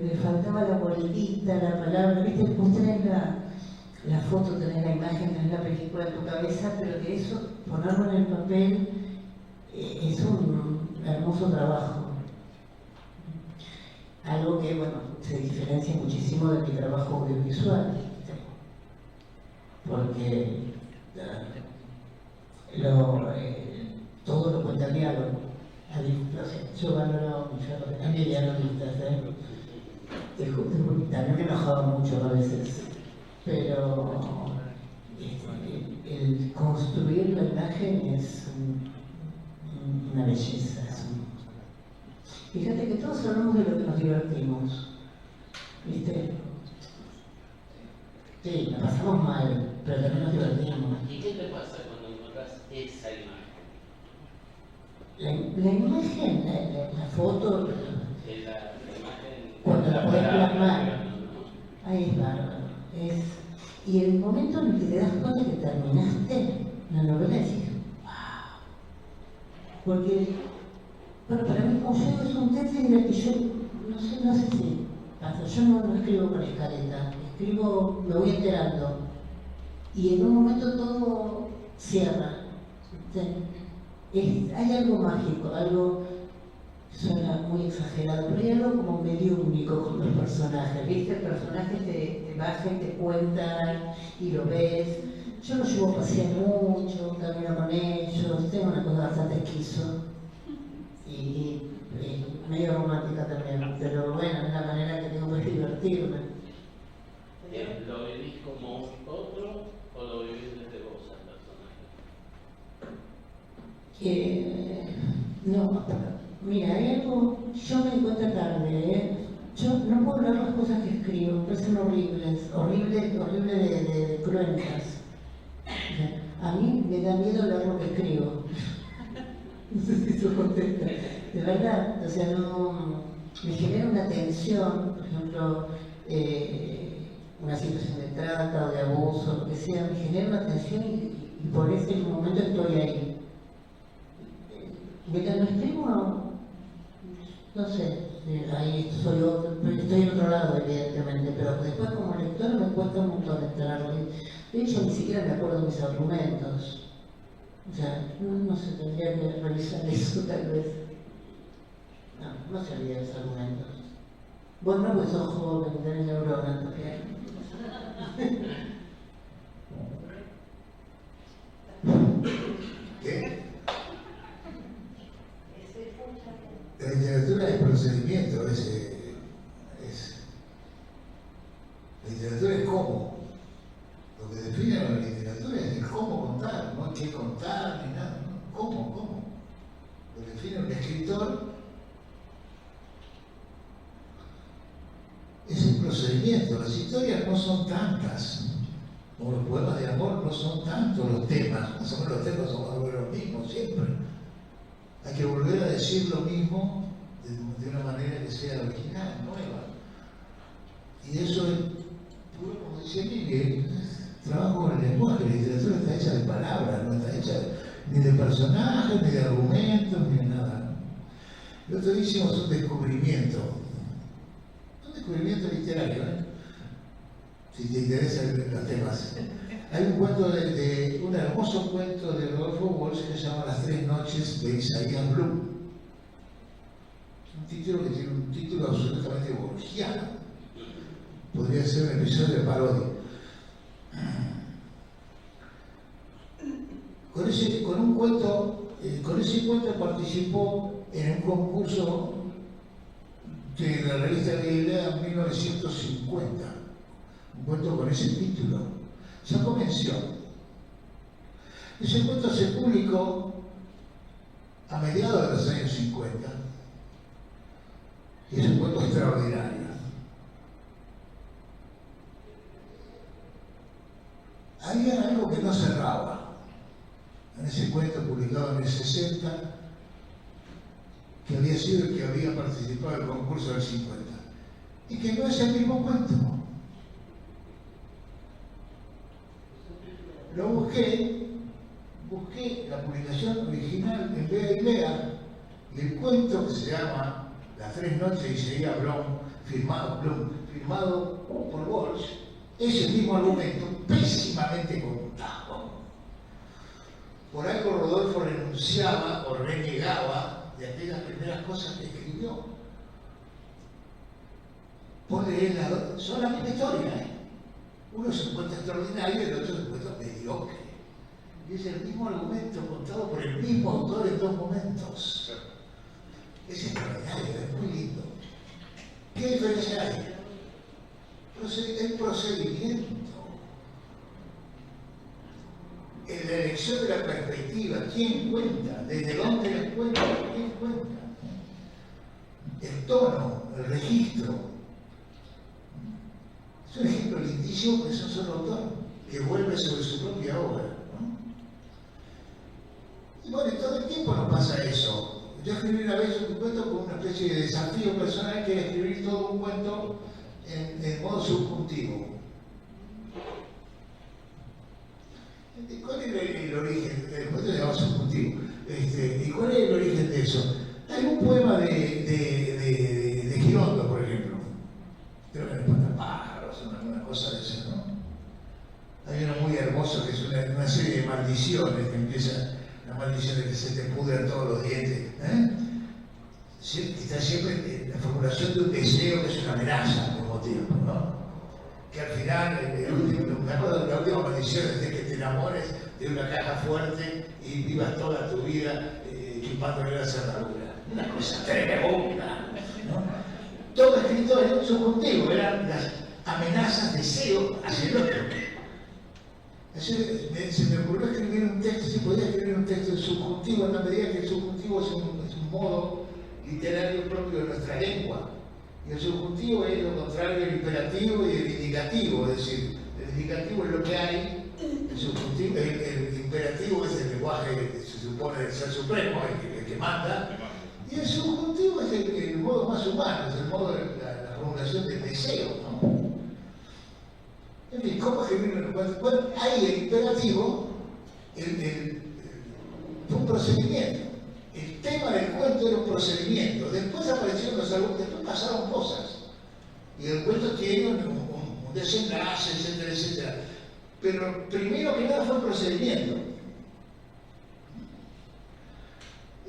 me faltaba la bolita, la palabra. ¿Viste? Vos tenés la foto, tenés la imagen, tenés la película en tu cabeza, pero que eso, ponerlo en el papel, es un hermoso trabajo. Algo que, bueno, se diferencia muchísimo de mi trabajo audiovisual, ¿viste? Porque todo lo cuenta el diálogo. Yo valoro mucho a mis guionistas, también me enojaba mucho a veces, pero el construir la imagen es una belleza. Fíjate que todos hablamos de lo que nos divertimos, ¿viste? Sí, la pasamos mal, pero también nos divertimos. ¿Y qué te pasa cuando encontrás esa imagen? La imagen, la foto, La imagen... cuando la podés plasmar, ahí es bárbaro. Y el momento en el que te das cuenta que terminaste la novela, decís, wow. Porque, bueno, para mí como yo es un texto en el que yo, no sé si pasa, yo no escribo con escaleta, escribo, me voy enterando, y en un momento todo cierra. Hay algo mágico, algo, suena muy exagerado, pero hay algo como medio único con los personajes, ¿viste? El personaje te baja y te cuenta y lo ves. Yo los llevo a pasear mucho, camino con ellos, tengo una cosa bastante esquizo y medio romántica también, pero bueno, es la manera que tengo de divertirme. ¿Lo vivís como otro o lo vivís desde vos al personaje? No, mira, hay algo, yo me di cuenta tarde, yo no puedo hablar las cosas que escribo, me parecen horribles de cruentas. A mí me da miedo hablar lo que escribo. No sé si eso contesta. De verdad, o sea, no, me genera una tensión, por ejemplo, una situación de trata o de abuso, lo que sea, me genera una tensión y por ese momento estoy ahí. Mientras lo escribo, no sé, ahí estoy en otro lado, evidentemente, pero después como lector me cuesta un montón entrarlo. De hecho, ni siquiera me acuerdo de mis argumentos. O sea, no sé, tendría que revisar eso tal vez. No se olvida los argumentos. Vos no, pues sos joven, tenés neuronas también. ¿Qué? La literatura es procedimiento, la literatura es cómo. Lo que define la literatura es el cómo contar, no qué contar ni nada, ¿no? ¿Cómo? Lo que define un escritor es el procedimiento. Las historias no son tantas, como los poemas de amor no son tantos los temas, más o menos los temas son los mismos siempre. Hay que volver a decir lo mismo de una manera que sea original, nueva. Y eso es puro, como decía Miguel, trabajo con el lenguaje. La literatura está hecha de palabras, no está hecha ni de personajes, ni de argumentos, ni de nada. El otro día hicimos un descubrimiento literario, si te interesan los temas. Hay un cuento un hermoso cuento de Rodolfo Walsh que se llama Las Tres Noches de Isaías Bloom. Un título que tiene un título absolutamente walshiano. Podría ser un episodio de parodia. Con ese cuento participó en un concurso de la revista Galilea en 1950. Un cuento con ese título. Sacó mención. Ese cuento se publicó a mediados de los años 50. Y es un cuento extraordinario. Había algo que no cerraba en ese cuento publicado en el 60, que había sido el que había participado en el concurso del 50, y que no es el mismo cuento. Lo busqué la publicación original en Galilea, y el cuento que se llama Las Tres Noches de Isaías Bloom, firmado por Walsh, es el mismo argumento, pésimamente contado. Por algo Rodolfo renunciaba o renegaba de aquellas primeras cosas que escribió. Son la misma historia, Uno se encuentra extraordinario y el otro se encuentra mediocre. Y es el mismo argumento contado por el mismo autor en dos momentos. Es extraordinario, es muy lindo. ¿Qué diferencia hay? El procedimiento, en la elección de la perspectiva, ¿quién cuenta? ¿Desde dónde les cuenta? ¿Quién cuenta? El tono, el registro. Es un ejemplo lindísimo, que es un solo autor que vuelve sobre su propia obra, ¿no? Y bueno, todo el tiempo nos pasa eso. Yo escribí una vez un cuento con una especie de desafío personal, que era escribir todo un cuento en modo subjuntivo. ¿Cuál era el origen? El cuento se llama subjuntivo. ¿Y cuál es el origen de eso? Hay un poema de Girondo, por ejemplo. Creo que en Espantapájaros, una cosa de eso, ¿no? Hay uno muy hermoso que es una serie de maldiciones que empieza, la maldición de que se te pudran todos los dientes. Está siempre en la formulación de un deseo que es una amenaza al mismo tiempo, ¿no? Que al final, me acuerdo de la última maldición es de que te enamores de una caja fuerte y vivas toda tu vida chupándole la cerradura. Una cosa tremenda, ¿no? Todo escrito en un subjuntivo, eran las amenazas, deseos hacia el otro. Se me ocurrió escribir un texto, se podía escribir un texto en subjuntivo, en la medida que el subjuntivo es un modo literario propio de nuestra lengua. Y el subjuntivo es lo contrario del imperativo y del indicativo, es decir, el indicativo es lo que hay, el imperativo es el lenguaje que se supone del ser supremo, el que manda, y el subjuntivo es el modo más humano, es el modo de la formulación del deseo, ¿no? En fin, ¿cómo escribirlo? Bueno, ahí el imperativo fue un procedimiento. El tema del cuento era un procedimiento. Después aparecieron los alumnos, después pasaron cosas. Y el cuento tiene un desenlace, etcétera, etcétera. Pero primero que nada fue un procedimiento.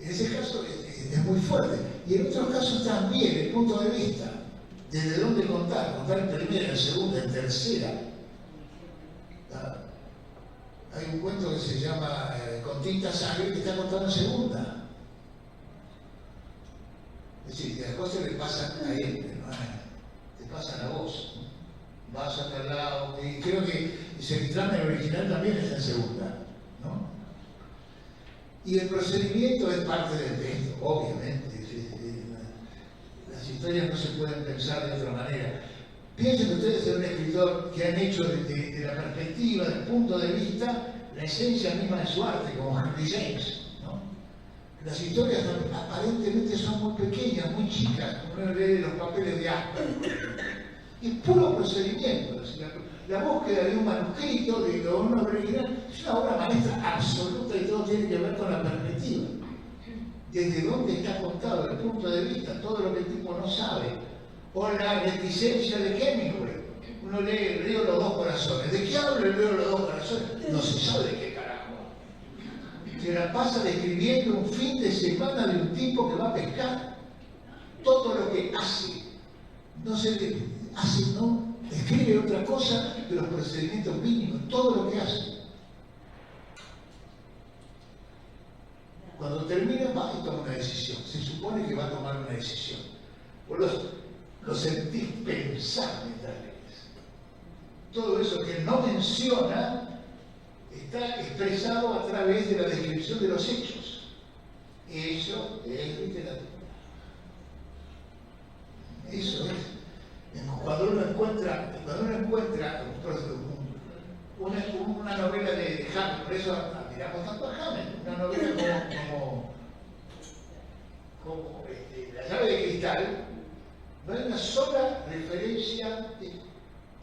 En ese caso es muy fuerte. Y en otros casos también, el punto de vista. ¿Desde dónde contar? Contar en primera, en segunda, en tercera. Hay un cuento que se llama Con tinta sangre, que está contado en segunda. Es decir, las cosas le pasan a él, ¿no? Te pasan a vos. Vas a tal lado. Y creo que Cenitrán, el original, también está en segunda, ¿no? Y el procedimiento es parte del texto, obviamente. Las historias no se pueden pensar de otra manera. Piensen ustedes en un escritor que han hecho de la perspectiva, del punto de vista, la esencia misma de su arte, como Henry James, ¿no? Las historias aparentemente son muy pequeñas, muy chicas, como uno lee los papeles de Asper. Y puro procedimiento. La búsqueda de un manuscrito, de una obra original, es una obra maestra absoluta y todo tiene que ver con la perspectiva. Desde dónde está contado, el punto de vista, todo lo que el tipo no sabe. O la reticencia de Hemingway. Uno lee el río Los Dos Corazones. ¿De qué habla el río Los Dos Corazones? No se sabe de qué carajo. Se la pasa describiendo un fin de semana de un tipo que va a pescar. Todo lo que hace. No sé qué hace, ¿no? Escribe otra cosa de los procedimientos mínimos. Todo lo que hace. Cuando termina, va y toma una decisión. Se supone que va a tomar una decisión. Vos lo sentís pensar mientras lees. Todo eso que no menciona está expresado a través de la descripción de los hechos. Eso es literatura. Eso es. Cuando uno encuentra una novela de Hammett, por eso admiramos tanto a Hammett, una novela como La llave de cristal, no hay una sola referencia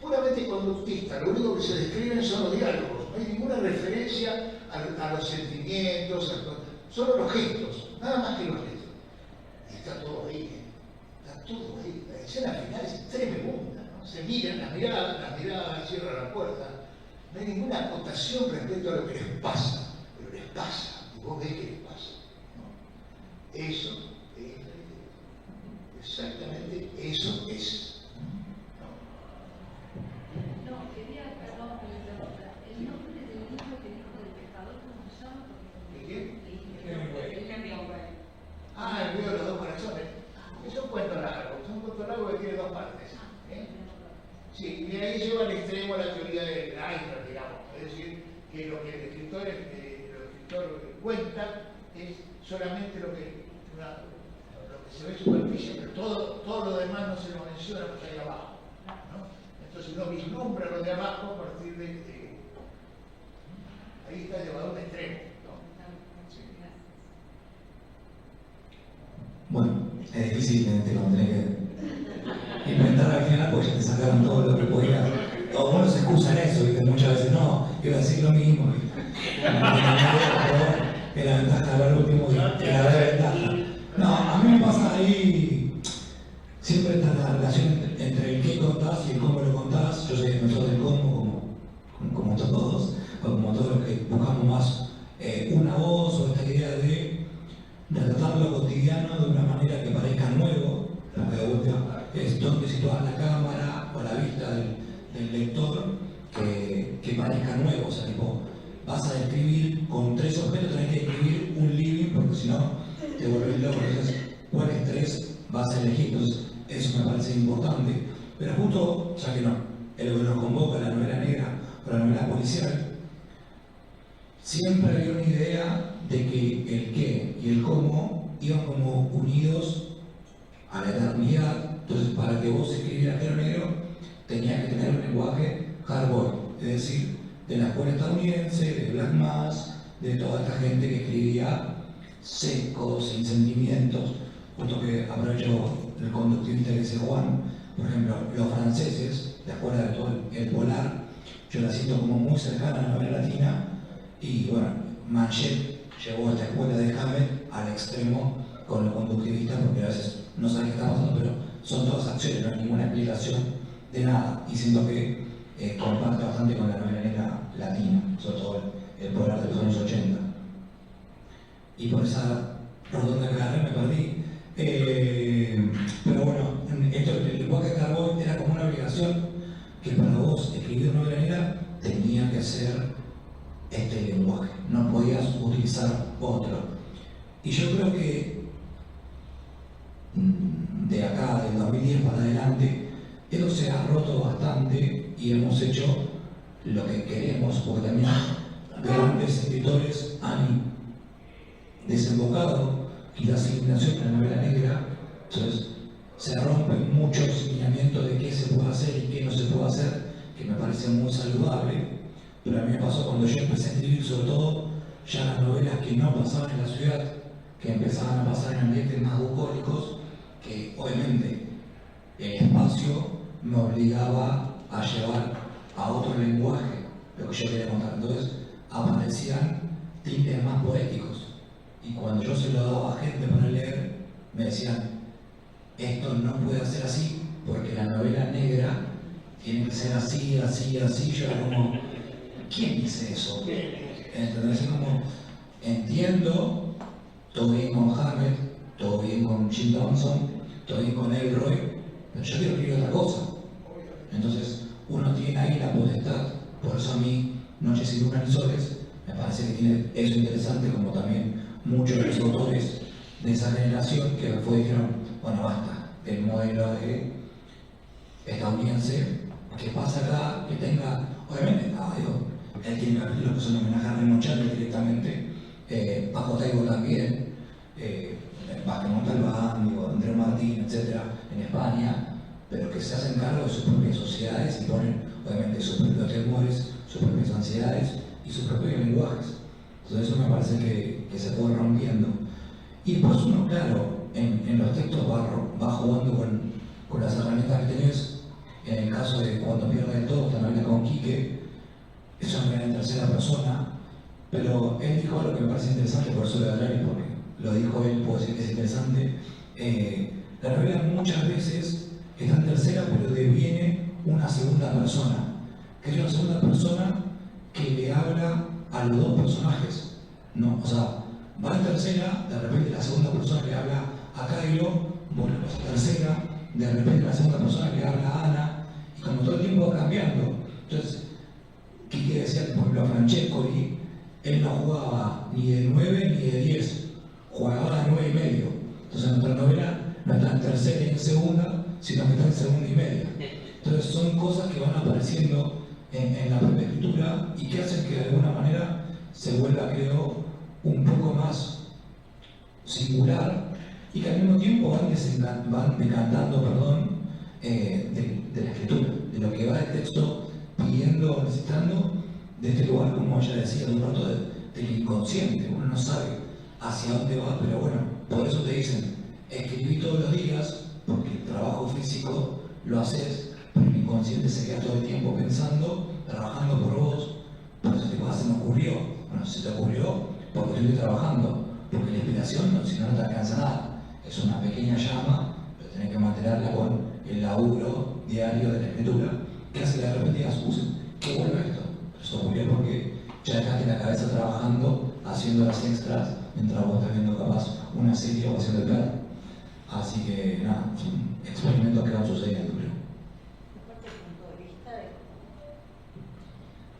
puramente conductista, lo único que se describen son los diálogos, no hay ninguna referencia a los sentimientos, solo los gestos, nada más que los gestos. Y está todo ahí, la escena final es tremenda, ¿no? Se miran las miradas, cierran la puerta, no hay ninguna acotación respecto a lo que les pasa, pero les pasa, y vos ves que les pasa, ¿no? Eso es. Exactamente eso es. No, quería, perdón, el nombre del libro que dijo del pescador, ¿cómo se llama? ¿De qué? Hemingway. Ah, el río de los dos corazones. Es un cuento largo que tiene dos partes. ¿Eh? Sí, lleva al extremo la teoría de Reiner, digamos. Es decir, que lo que el escritor cuenta es solamente lo que se ve en superficie, pero todo lo demás no se lo menciona porque hay abajo, ¿no? Entonces uno vislumbra lo de abajo a partir de ahí está llevado a un extremo, ¿no? Sí. Bueno, es difícil cuando tenés que inventar al final porque ya te sacaron todo lo que podía. O uno se excusa en eso, ¿viste? Muchas veces no, iba a decir lo mismo. Que la ventaja de hablar último y que la ventaja. No, a mí me pasa ahí siempre está la relación entre el qué contás y el cómo lo contás. Yo soy defensor del cómo, como todos, como todos los que buscamos más una voz o esta idea de tratar lo cotidiano de una manera que parezca nuevo, lo que de vuelta es donde situar la cámara o la vista del lector que parezca nuevo. O sea, tipo, vas a describir con 3 objetos, tenés que describir un living porque si no te vuelves loco. Entonces, ¿cuáles 3 vas a elegir? Entonces, eso me parece importante. Pero justo, ya que no, el que nos convoca la novela negra o la novela policial, siempre había una idea de que el qué y el cómo iban como unidos a la eternidad. Entonces, para que vos escribieras Género Negro, tenías que tener un lenguaje hardboiled, es decir, de la escuela estadounidense, de Black Mass, de toda esta gente que escribía secos, sin sentimientos. Puesto que aprovecho el conductivista que dice Juan, por ejemplo, los franceses, la escuela de todo el polar, yo la siento como muy cercana a la novela latina, y bueno, Manchet llevó esta escuela de Hammett al extremo con los conductivistas, porque a veces no saben qué está pasando, pero son todas acciones, no hay ninguna explicación de nada, y siento que comparte bastante con la novela negra latina, sobre todo el polar de los años 80. Y por esa redonda que agarré me perdí. Pero bueno, esto, el lenguaje de Carbón era como una obligación que para vos escribir una novela negra tenía que ser este lenguaje, no podías utilizar otro. Y yo creo que de acá, del 2010 para adelante, eso se ha roto bastante y hemos hecho lo que queremos, porque también grandes escritores han desembocado quizás iluminación en la novela negra. Entonces se rompen muchos lineamientos de qué se puede hacer y qué no se puede hacer, que me parece muy saludable. Pero a mí me pasó cuando yo empecé a escribir, sobre todo ya las novelas que no pasaban en la ciudad, que empezaban a pasar en ambientes más bucólicos, que obviamente el espacio me obligaba a llevar a otro lenguaje lo que yo quería contar. Entonces aparecían tintes más poéticos. Y cuando yo se lo daba a gente para leer, me decían, esto no puede ser así, porque la novela negra tiene que ser así, así, así. Yo era como, ¿quién dice eso? Entonces, como, entiendo, todo bien con Hammett, todo bien con Jim Thompson, todo bien con Elroy, pero yo quiero escribir otra cosa. Entonces, uno tiene ahí la potestad. Por eso a mí, Noches sin luna ni soles, me parece que tiene eso interesante, como también muchos de los autores de esa generación que después dijeron, bueno, basta, el modelo de estadounidense que pasa acá, que tenga, obviamente, él tiene capítulos que son homenaje a Reno Chávez directamente, Paco Taibo también, Vázquez Montalbán, Andrés Martín, etc., en España, pero que se hacen cargo de sus propias sociedades y ponen, obviamente, sus propios temores, sus propias ansiedades y sus propios lenguajes. Entonces eso me parece que se fue rompiendo. Y pues uno, claro, en los textos va jugando con las herramientas que tenés. En el caso de Cuando pierde el todo, esta novela con Quique, es una novela en tercera persona, pero él dijo algo que me parece interesante, por eso lo voy a hablar y porque lo dijo él, puedo decir que es interesante. La novela muchas veces está en tercera, pero deviene una segunda persona, que es una segunda persona que le habla a los dos personajes, ¿no? O sea, va en tercera, de repente la segunda persona le habla a Cairo, bueno, pues tercera, de repente la segunda persona le habla a Ana, y como todo el tiempo va cambiando. Entonces, Quique decía que, por ejemplo, a Francescoli, él no jugaba ni de 9 ni de 10, jugaba de 9 y medio. Entonces nuestra novela no está en tercera y en segunda, sino que está en segunda y media. Entonces son cosas que van apareciendo en la propia escritura y que hacen que de alguna manera se vuelva, creo, un poco más singular y que al mismo tiempo van decantando, de la escritura, de lo que va el texto pidiendo, necesitando, de este lugar, como ella decía, de un rato del inconsciente. Uno no sabe hacia dónde va, pero bueno, por eso te dicen, escribí todos los días, porque el trabajo físico lo haces, pero el inconsciente se queda todo el tiempo pensando, trabajando por vos. Por eso te pasa, se me ocurrió. Bueno, se te ocurrió porque estuviste trabajando, porque la inspiración, si no, no te alcanza nada. Es una pequeña llama, pero tenés que mantenerla con el laburo diario de la escritura, que hace que de repente digas, qué bueno esto. Pero eso ocurrió porque ya dejaste la cabeza trabajando, haciendo las extras, mientras vos estás viendo capaz una serie o haciendo el plano. Así que nada, son experimentos que van sucediendo, creo.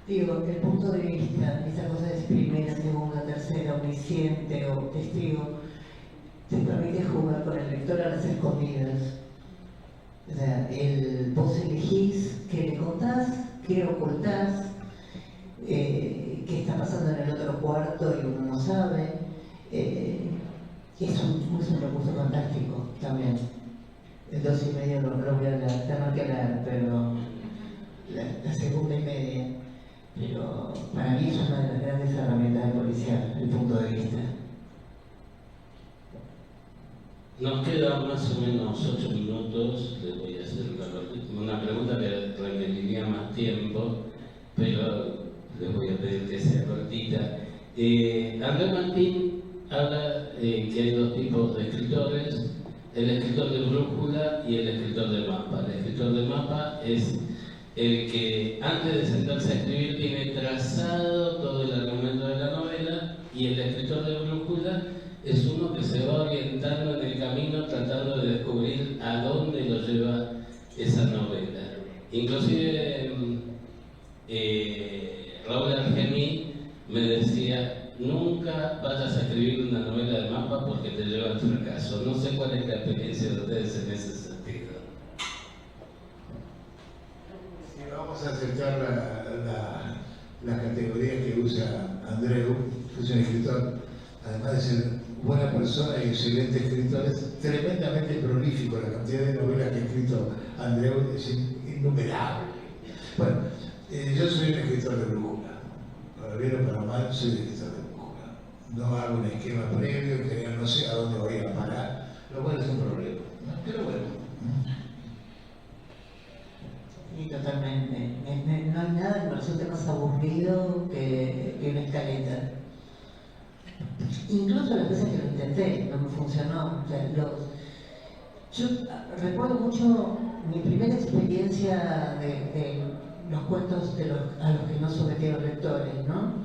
Digo, el punto de vista, esa cosa de primera, segunda, tercera, omnisciente o testigo, te permite jugar con el lector a las escondidas. O sea, vos elegís qué le contás, qué ocultás, qué está pasando en el otro cuarto y uno no sabe. Es un recurso fantástico también. El 2:30 lo voy a leer, tengo que leer, pero la segunda y media. Pero para mí es una de las grandes herramientas de policial, el punto de vista. Nos quedan más o menos 8 minutos. Les voy a hacer una pregunta que requeriría más tiempo, pero les voy a pedir que sea cortita. Andrés Martín habla que hay dos tipos de escritores: el escritor de brújula y el escritor de mapa. El escritor de mapa es el que antes de sentarse a escribir tiene trazado todo el argumento de la novela, y el escritor de brújula es uno que se va orientando en el camino tratando de descubrir a dónde lo lleva esa novela. Inclusive Raúl Argemí me decía: nunca vayas a escribir una novela de mapa porque te lleva al fracaso. No sé cuál es la experiencia de ustedes en ese sentido. Vamos a aceptar la categoría que usa Andreu, que es un escritor, además de ser buena persona y excelente escritor, es tremendamente prolífico. La cantidad de novelas que ha escrito Andreu es innumerable. Bueno, yo soy un escritor de brújula. Para bien o para mal, soy un escritor de brújula. No hago un esquema previo, que no sé a dónde voy a parar, lo cual es un problema, ¿no? Pero bueno. Sí, totalmente. No hay nada que me resulte más aburrido que una escaleta. Incluso las veces que lo intenté, no me funcionó. O sea, yo recuerdo mucho mi primera experiencia de los cuentos a los que no sometí a los lectores, ¿no?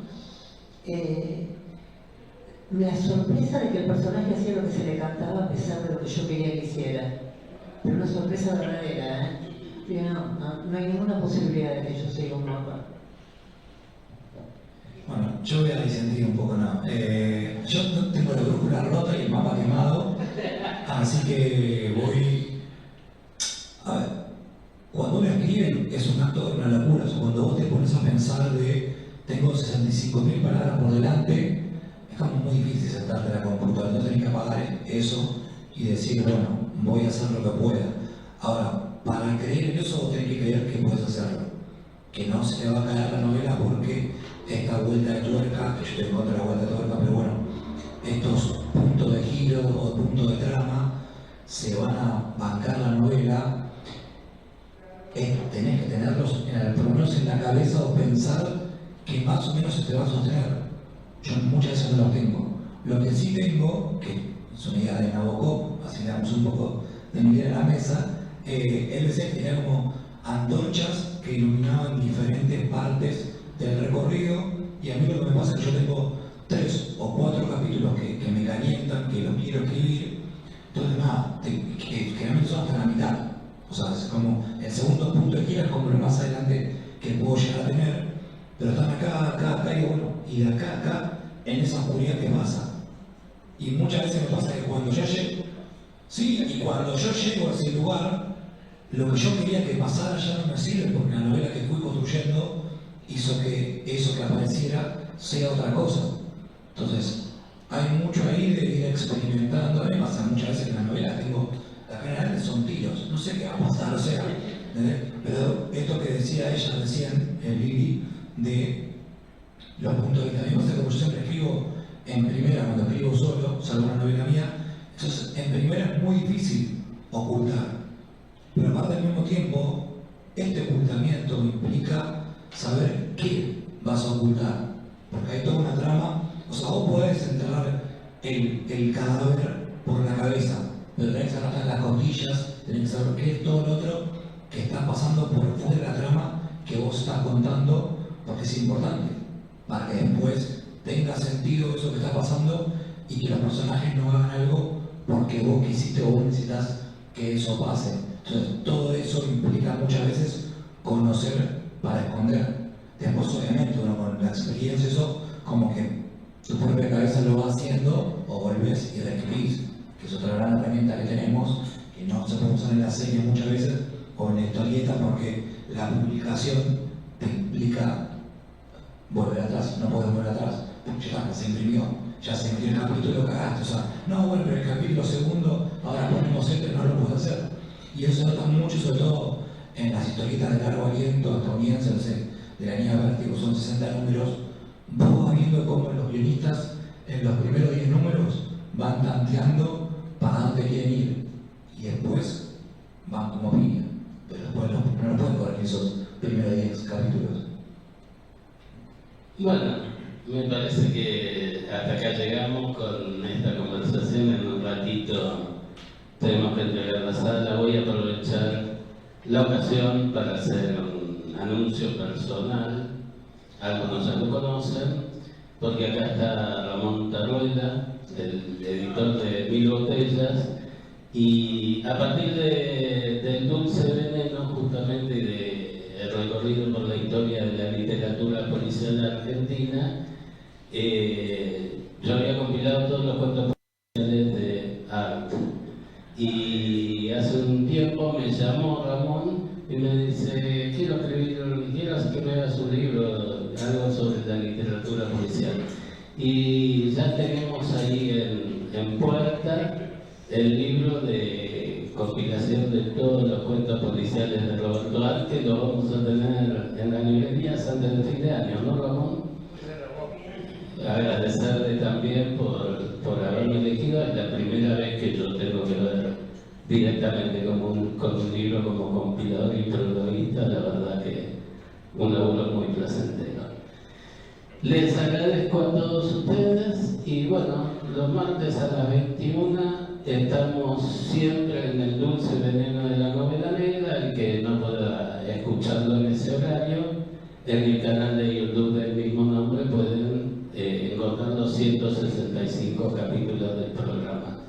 La sorpresa de que el personaje hacía lo que se le cantaba a pesar de lo que yo quería que hiciera. Pero una sorpresa verdadera, ¿eh? No hay ninguna posibilidad de que yo siga un mapa. Bueno, yo voy a disentir un poco, ¿no? Yo no tengo la brújula rota y el mapa quemado, así que voy... A ver, cuando uno escribe es un acto de una locura. O sea, cuando vos te pones a pensar de tengo 65.000 palabras por delante, es como muy difícil sentarte a la computadora. No tenés que apagar eso y decir, bueno, voy a hacer lo que pueda. Ahora, para creer en eso vos tenés que creer que puedes hacerlo, que no se te va a caer la novela porque esta vuelta de tuerca, que yo estoy en contra de la vuelta de tuerca, pero bueno, estos puntos de giro o puntos de trama se van a bancar la novela. Tenés que tenerlos por lo menos en la cabeza o pensar que más o menos se te va a sostener. Yo muchas veces no los tengo. Lo que sí tengo, que es una idea de Nabokov, así le damos un poco de mi idea en la mesa, él decía que tenía como antorchas que iluminaban diferentes partes del recorrido, y a mí lo que me pasa es que yo tengo 3 o 4 capítulos que me calientan, que los quiero escribir. Entonces nada, que generalmente son hasta la mitad. O sea, es como el segundo punto de gira es como lo más adelante que puedo llegar a tener, pero están acá y bueno, y de acá a acá, en esa oscuridad que pasa. Y muchas veces me pasa que cuando yo llego, sí, y cuando yo llego a ese lugar, lo que yo quería que pasara ya no me sirve porque la novela que fui construyendo hizo que eso que apareciera sea otra cosa. Entonces, hay mucho ahí de ir experimentando. A mí me pasa muchas veces que en las novelas tengo, la general son tiros, no sé qué va a pasar, o sea, ¿entendés? Pero esto que decía ella recién, Lili, de los puntos de vista. A mí me pasa que yo siempre escribo en primera, cuando escribo solo, salvo una novela mía, entonces en primera es muy difícil ocultar. Pero aparte al mismo tiempo, este ocultamiento implica saber qué vas a ocultar. Porque hay toda una trama, o sea, vos podés enterrar el cadáver por la cabeza, pero tenés que saber hasta las costillas, tenés que saber qué es todo lo otro que está pasando por fuera de la trama que vos estás contando, porque es importante, para que después tenga sentido eso que está pasando y que los personajes no hagan algo porque vos quisiste o vos necesitas que eso pase. Entonces, todo eso implica muchas veces conocer para esconder. Después, obviamente, uno con la experiencia, eso como que tu propia cabeza lo va haciendo, o volvés y reescribís, que es otra gran herramienta que tenemos, que no se puede usar en la serie muchas veces, o en la historieta, porque la publicación te implica volver atrás, no podés volver atrás, porque ya se imprimió el capítulo, cagaste, o sea, no, bueno, pero el capítulo segundo, ahora ponemos este, no lo puedo hacer. Y eso se nota mucho, sobre todo en las historietas de largo aliento estadounidenses, no sé, de la Niña Vértigo, son 60 números, vos vas viendo cómo los guionistas en los primeros 10 números van tanteando para dónde quieren ir, y después van como piña, pero después no lo pueden corregir esos primeros 10 capítulos. Bueno, me parece que hasta acá llegamos con esta conversación. En un ratito tenemos que entregar la sala. Voy a aprovechar la ocasión para hacer un anuncio personal. Algunos ya lo conocen, porque acá está Ramón Taruela, el editor de 1000 botellas, y a partir del Dulce Veneno, justamente, y del recorrido por la historia de la literatura policial argentina, yo había compilado todos los cuentos policiales de Art. Y hace un tiempo me llamó Ramón y me dice, quiero que me hagas un libro, algo sobre la literatura policial. Y ya tenemos ahí en puerta el libro de compilación de todos los cuentos policiales de Roberto Art, que lo vamos a tener en las librerías antes del fin de año, ¿no, Ramón? Agradecerle también por haberme elegido. Es la primera vez que yo tengo que ver directamente con un libro como compilador y prologuista. La verdad que un laburo muy placentero. Les agradezco a todos ustedes y bueno, los martes a las 21 estamos siempre en el Dulce Veneno de la Novela Negra. El que no pueda escucharlo en ese horario, en el canal de YouTube del mismo nombre pueden encontrar los 165 capítulos del programa.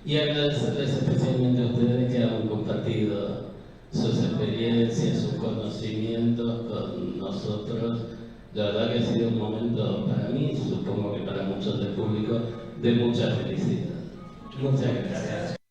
Y agradecerles especialmente a ustedes que han compartido sus experiencias, sus conocimientos con nosotros. La verdad que ha sido un momento para mí, supongo que para muchos del público, de mucha felicidad. Muchas gracias.